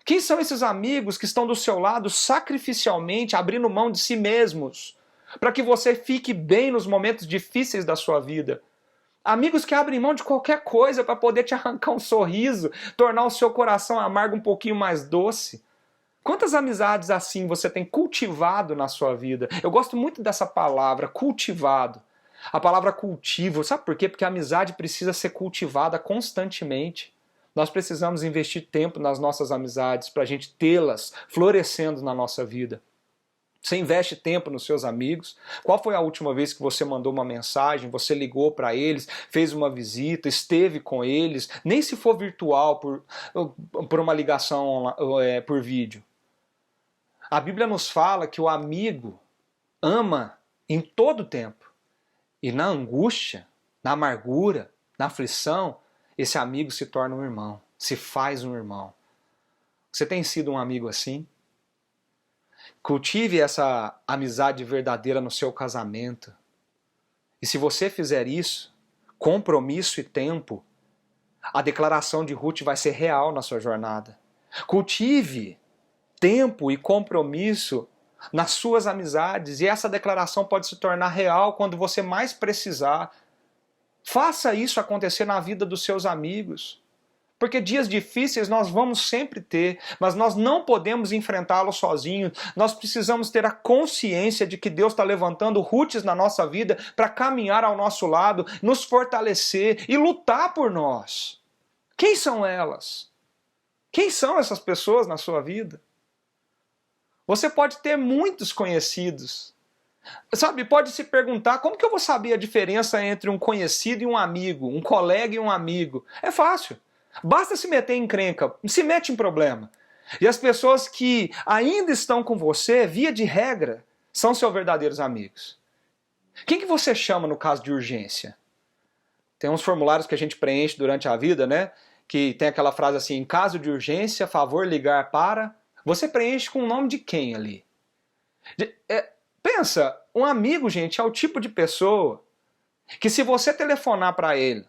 Quem são esses amigos que estão do seu lado sacrificialmente, abrindo mão de si mesmos, para que você fique bem nos momentos difíceis da sua vida? Amigos que abrem mão de qualquer coisa para poder te arrancar um sorriso, tornar o seu coração amargo um pouquinho mais doce. Quantas amizades assim você tem cultivado na sua vida? Eu gosto muito dessa palavra, cultivado. A palavra cultivo, sabe por quê? Porque a amizade precisa ser cultivada constantemente. Nós precisamos investir tempo nas nossas amizades para a gente tê-las florescendo na nossa vida. Você investe tempo nos seus amigos? Qual foi a última vez que você mandou uma mensagem, você ligou para eles, fez uma visita, esteve com eles, nem se for virtual, por uma ligação por vídeo? A Bíblia nos fala que o amigo ama em todo tempo. E na angústia, na amargura, na aflição, esse amigo se torna um irmão, se faz um irmão. Você tem sido um amigo assim? Cultive essa amizade verdadeira no seu casamento. E se você fizer isso, compromisso e tempo, a declaração de Ruth vai ser real na sua jornada. Cultive tempo e compromisso nas suas amizades, e essa declaração pode se tornar real quando você mais precisar. Faça isso acontecer na vida dos seus amigos. Porque dias difíceis nós vamos sempre ter, mas nós não podemos enfrentá-los sozinhos. Nós precisamos ter a consciência de que Deus está levantando Ruths na nossa vida para caminhar ao nosso lado, nos fortalecer e lutar por nós. Quem são elas? Quem são essas pessoas na sua vida? Você pode ter muitos conhecidos. Sabe, pode se perguntar, como que eu vou saber a diferença entre um conhecido e um amigo, um colega e um amigo? É fácil. Basta se meter em encrenca, se mete em problema. E as pessoas que ainda estão com você, via de regra, são seus verdadeiros amigos. Quem que você chama no caso de urgência? Tem uns formulários que a gente preenche durante a vida, né? Que tem aquela frase assim, em caso de urgência, favor ligar para... Você preenche com o nome de quem ali? Pensa, um amigo, gente, é o tipo de pessoa que se você telefonar para ele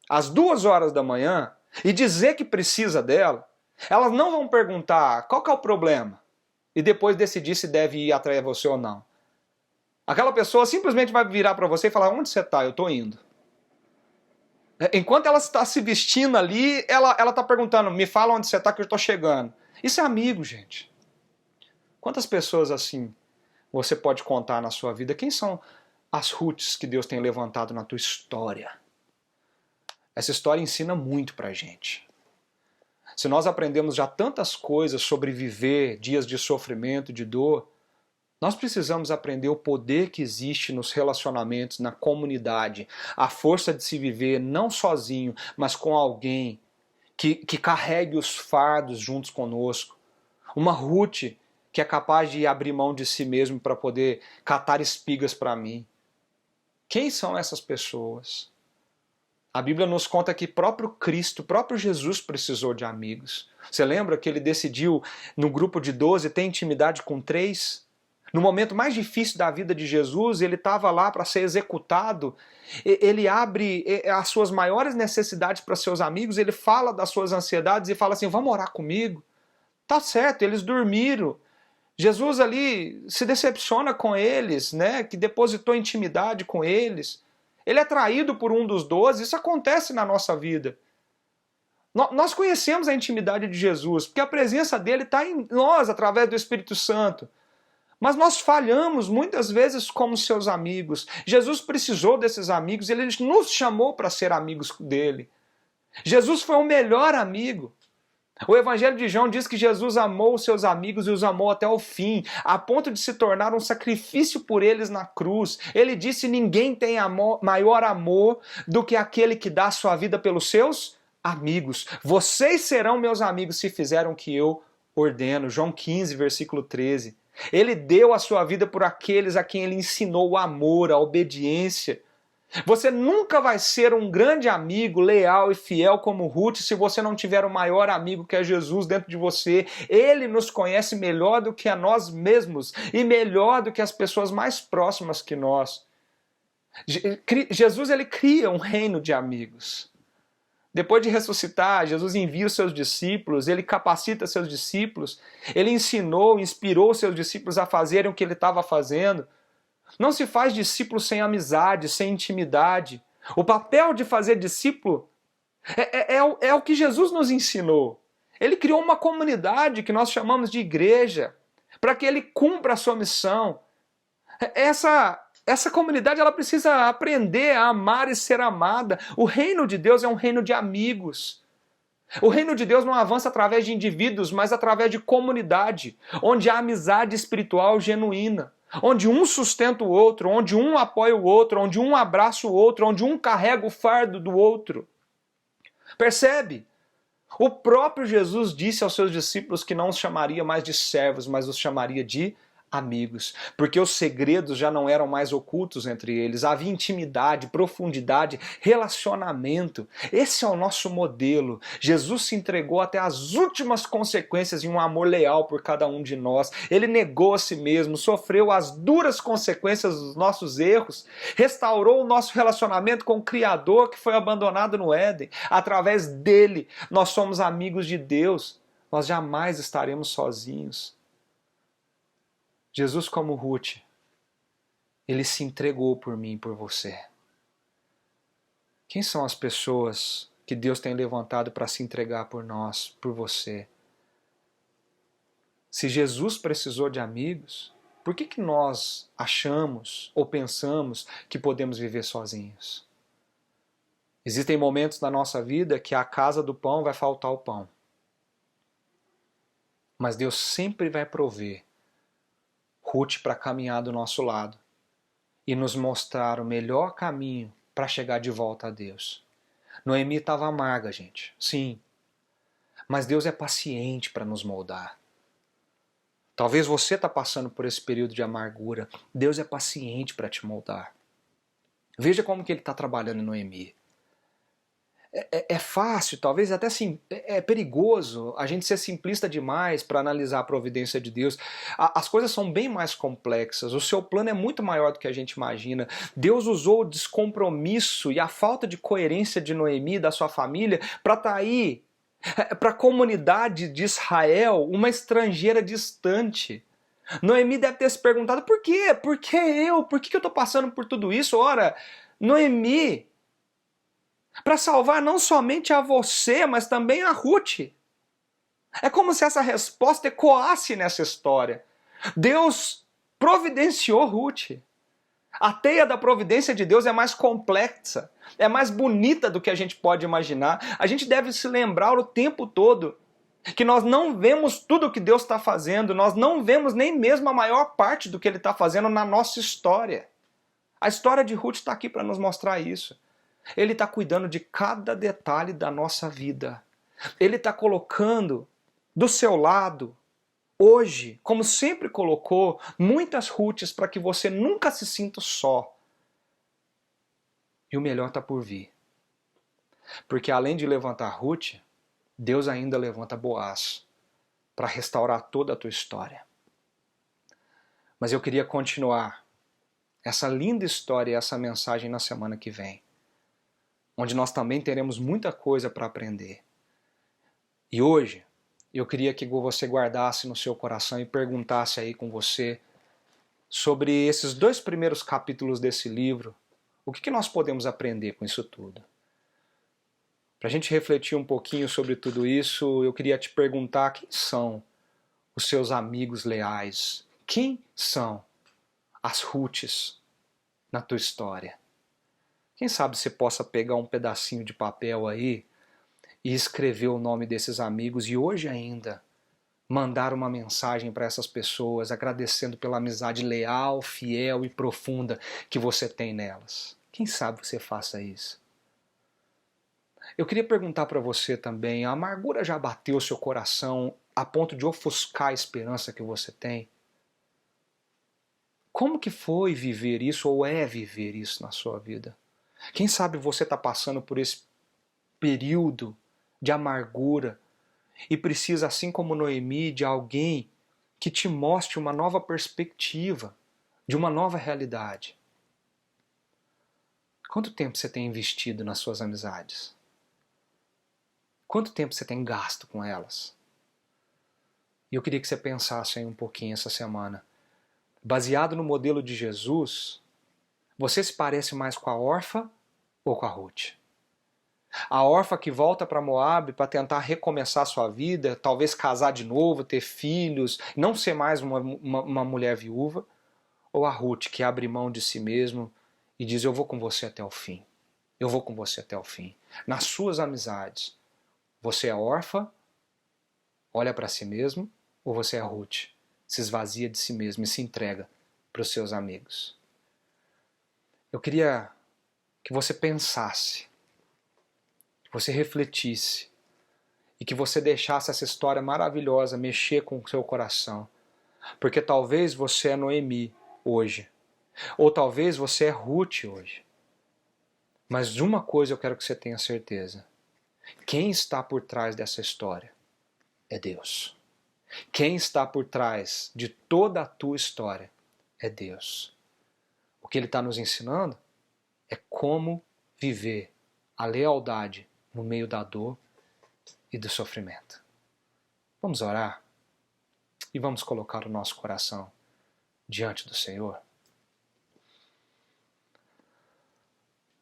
às 2 horas da manhã e dizer que precisa dela, elas não vão perguntar qual que é o problema e depois decidir se deve ir atrás de você ou não. Aquela pessoa simplesmente vai virar para você e falar, onde você está? Eu estou indo. Enquanto ela está se vestindo ali, ela está perguntando, me fala onde você está que eu estou chegando. Isso é amigo, gente. Quantas pessoas assim você pode contar na sua vida? Quem são as Ruths que Deus tem levantado na tua história? Essa história ensina muito pra gente. Se nós aprendemos já tantas coisas sobre viver dias de sofrimento, de dor, nós precisamos aprender o poder que existe nos relacionamentos, na comunidade, a força de se viver não sozinho, mas com alguém que carregue os fardos juntos conosco. Uma Ruth que é capaz de abrir mão de si mesmo para poder catar espigas para mim. Quem são essas pessoas? A Bíblia nos conta que próprio Cristo, próprio Jesus precisou de amigos. Você lembra que ele decidiu, no grupo de 12, ter intimidade com 3? No momento mais difícil da vida de Jesus, ele estava lá para ser executado, ele abre as suas maiores necessidades para seus amigos, ele fala das suas ansiedades e fala assim, vamos orar comigo? Tá certo, eles dormiram. Jesus ali se decepciona com eles, né, que depositou intimidade com eles. Ele é traído por um dos 12, isso acontece na nossa vida. Nós conhecemos a intimidade de Jesus, porque a presença dele está em nós através do Espírito Santo. Mas nós falhamos muitas vezes como seus amigos. Jesus precisou desses amigos, ele nos chamou para ser amigos dele. Jesus foi o melhor amigo. O Evangelho de João diz que Jesus amou os seus amigos e os amou até o fim, a ponto de se tornar um sacrifício por eles na cruz. Ele disse, ninguém tem maior amor do que aquele que dá a sua vida pelos seus amigos. Vocês serão meus amigos se fizeram o que eu ordeno. João 15, versículo 13. Ele deu a sua vida por aqueles a quem ele ensinou o amor, a obediência. Você nunca vai ser um grande amigo, leal e fiel como Ruth se você não tiver o maior amigo que é Jesus dentro de você. Ele nos conhece melhor do que a nós mesmos e melhor do que as pessoas mais próximas que nós. Jesus ele cria um reino de amigos. Depois de ressuscitar, Jesus envia os seus discípulos, ele capacita seus discípulos, ele ensinou, inspirou seus discípulos a fazerem o que ele estava fazendo. Não se faz discípulo sem amizade, sem intimidade. O papel de fazer discípulo é o que Jesus nos ensinou. Ele criou uma comunidade que nós chamamos de igreja, para que ele cumpra a sua missão. Essa comunidade ela precisa aprender a amar e ser amada. O reino de Deus é um reino de amigos. O reino de Deus não avança através de indivíduos, mas através de comunidade, onde há amizade espiritual genuína, onde um sustenta o outro, onde um apoia o outro, onde um abraça o outro, onde um carrega o fardo do outro. Percebe? O próprio Jesus disse aos seus discípulos que não os chamaria mais de servos, mas os chamaria de amigos, porque os segredos já não eram mais ocultos entre eles, havia intimidade, profundidade, relacionamento. Esse é o nosso modelo. Jesus se entregou até as últimas consequências em um amor leal por cada um de nós. Ele negou a si mesmo, sofreu as duras consequências dos nossos erros, restaurou o nosso relacionamento com o Criador que foi abandonado no Éden. Através dele, nós somos amigos de Deus. Nós jamais estaremos sozinhos. Jesus, como Ruth, ele se entregou por mim e por você. Quem são as pessoas que Deus tem levantado para se entregar por nós, por você? Se Jesus precisou de amigos, por que nós achamos ou pensamos que podemos viver sozinhos? Existem momentos na nossa vida que à casa do pão vai faltar o pão. Mas Deus sempre vai prover Ruth para caminhar do nosso lado e nos mostrar o melhor caminho para chegar de volta a Deus. Noemi estava amarga, gente, sim, mas Deus é paciente para nos moldar. Talvez você está passando por esse período de amargura, Deus é paciente para te moldar. Veja como que Ele está trabalhando em Noemi. É fácil, talvez até sim, é perigoso a gente ser simplista demais para analisar a providência de Deus. As coisas são bem mais complexas, o seu plano é muito maior do que a gente imagina. Deus usou o descompromisso e a falta de coerência de Noemi e da sua família para atrair para a comunidade de Israel uma estrangeira distante. Noemi deve ter se perguntado, por quê? Por que eu? Por que eu estou passando por tudo isso? Ora, Noemi, para salvar não somente a você, mas também a Ruth. É como se essa resposta ecoasse nessa história. Deus providenciou Ruth. A teia da providência de Deus é mais complexa, é mais bonita do que a gente pode imaginar. A gente deve se lembrar o tempo todo que nós não vemos tudo o que Deus está fazendo, nós não vemos nem mesmo a maior parte do que Ele está fazendo na nossa história. A história de Ruth está aqui para nos mostrar isso. Ele está cuidando de cada detalhe da nossa vida. Ele está colocando do seu lado, hoje, como sempre colocou, muitas Ruths para que você nunca se sinta só. E o melhor está por vir. Porque além de levantar Ruth, Deus ainda levanta Boaz para restaurar toda a tua história. Mas eu queria continuar essa linda história e essa mensagem na semana que vem, onde nós também teremos muita coisa para aprender. E hoje, eu queria que você guardasse no seu coração e perguntasse aí com você sobre esses 2 primeiros capítulos desse livro, o que nós podemos aprender com isso tudo. Para a gente refletir um pouquinho sobre tudo isso, eu queria te perguntar quem são os seus amigos leais? Quem são as Ruths na tua história? Quem sabe você possa pegar um pedacinho de papel aí e escrever o nome desses amigos e hoje ainda mandar uma mensagem para essas pessoas agradecendo pela amizade leal, fiel e profunda que você tem nelas. Quem sabe você faça isso? Eu queria perguntar para você também, a amargura já bateu seu coração a ponto de ofuscar a esperança que você tem? Como que foi viver isso ou é viver isso na sua vida? Quem sabe você está passando por esse período de amargura e precisa, assim como Noemi, de alguém que te mostre uma nova perspectiva, de uma nova realidade. Quanto tempo você tem investido nas suas amizades? Quanto tempo você tem gasto com elas? E eu queria que você pensasse aí um pouquinho essa semana. Baseado no modelo de Jesus, você se parece mais com a órfã ou com a Ruth? A órfã que volta para Moabe para tentar recomeçar sua vida, talvez casar de novo, ter filhos, não ser mais uma mulher viúva? Ou a Ruth que abre mão de si mesmo e diz, eu vou com você até o fim. Eu vou com você até o fim. Nas suas amizades, você é órfã, olha para si mesmo, ou você é Ruth, se esvazia de si mesmo e se entrega para os seus amigos? Eu queria que você pensasse, que você refletisse e que você deixasse essa história maravilhosa mexer com o seu coração. Porque talvez você é Noemi hoje, ou talvez você é Ruth hoje. Mas de uma coisa eu quero que você tenha certeza. Quem está por trás dessa história é Deus. Quem está por trás de toda a tua história é Deus. O que Ele está nos ensinando é como viver a lealdade no meio da dor e do sofrimento. Vamos orar e vamos colocar o nosso coração diante do Senhor.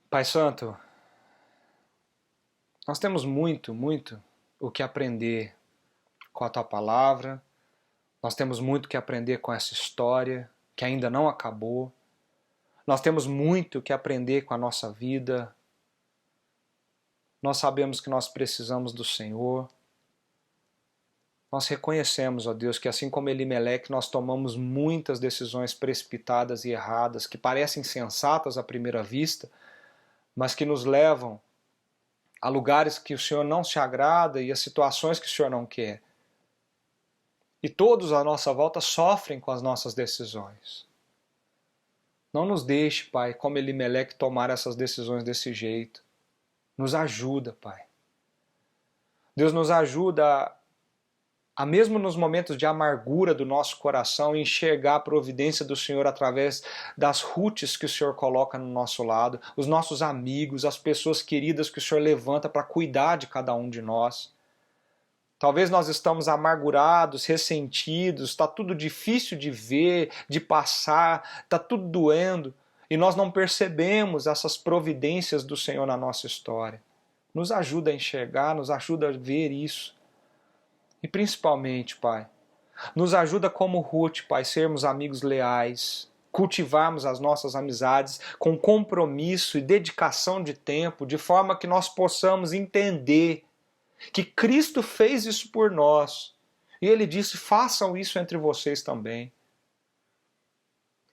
Pai Santo, nós temos muito o que aprender com a Tua Palavra, nós temos muito o que aprender com essa história que ainda não acabou, nós temos muito o que aprender com a nossa vida. Nós sabemos que nós precisamos do Senhor. Nós reconhecemos, ó Deus, que assim como Elimeleque, nós tomamos muitas decisões precipitadas e erradas, que parecem sensatas à primeira vista, mas que nos levam a lugares que o Senhor não se agrada e a situações que o Senhor não quer. E todos à nossa volta sofrem com as nossas decisões. Não nos deixe, Pai, como Elimeleque, tomar essas decisões desse jeito. Nos ajuda, Pai. Deus nos ajuda a mesmo nos momentos de amargura do nosso coração, enxergar a providência do Senhor através das Ruths que o Senhor coloca no nosso lado, os nossos amigos, as pessoas queridas que o Senhor levanta para cuidar de cada um de nós. Talvez nós estamos amargurados, ressentidos, está tudo difícil de ver, de passar, está tudo doendo, e nós não percebemos essas providências do Senhor na nossa história. Nos ajuda a enxergar, nos ajuda a ver isso. E principalmente, Pai, nos ajuda como Ruth, Pai, sermos amigos leais, cultivarmos as nossas amizades com compromisso e dedicação de tempo, de forma que nós possamos entender que Cristo fez isso por nós. E Ele disse, façam isso entre vocês também.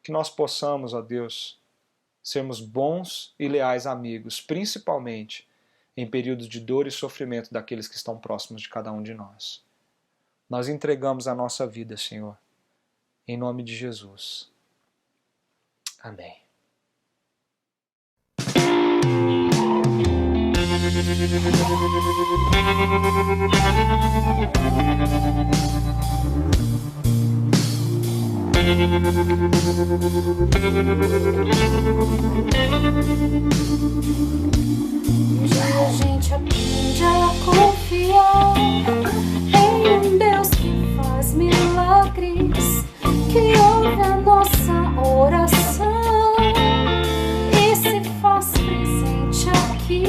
Que nós possamos, ó Deus, sermos bons e leais amigos, principalmente em períodos de dor e sofrimento daqueles que estão próximos de cada um de nós. Nós entregamos a nossa vida, Senhor, em nome de Jesus. Amém. Um dia a gente aprende a confiar em um Deus que faz milagres, que ouve a nossa oração e se faz presente aqui.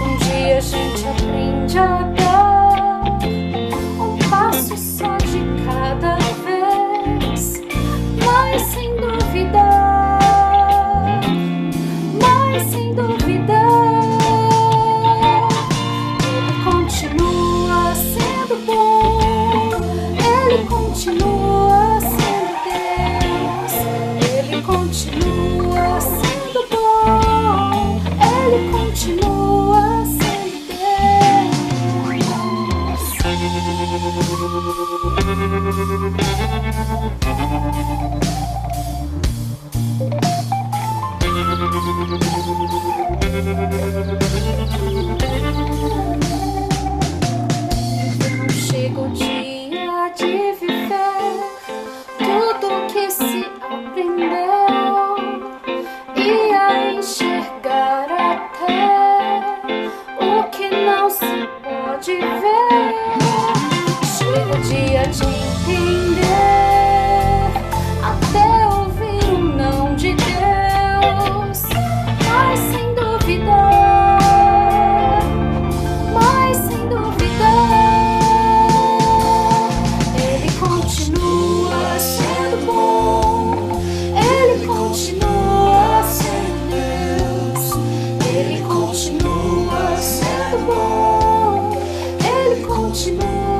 Um dia a gente aprende a dar um passo só de cada vez, mas sem duvidar, mas sem duvidar. Ele continua sendo bom, ele continua sendo Deus, ele continua sendo bom, ele continua sendo Não chega o dia de viver tudo que se aprendeu e a enxergar até o que não se pode ver. Chega o dia de entender, até ouvir o não de Deus, mas sem duvidar, mas sem duvidar. Ele continua sendo bom, ele continua sendo Deus, ele continua sendo bom, ele continua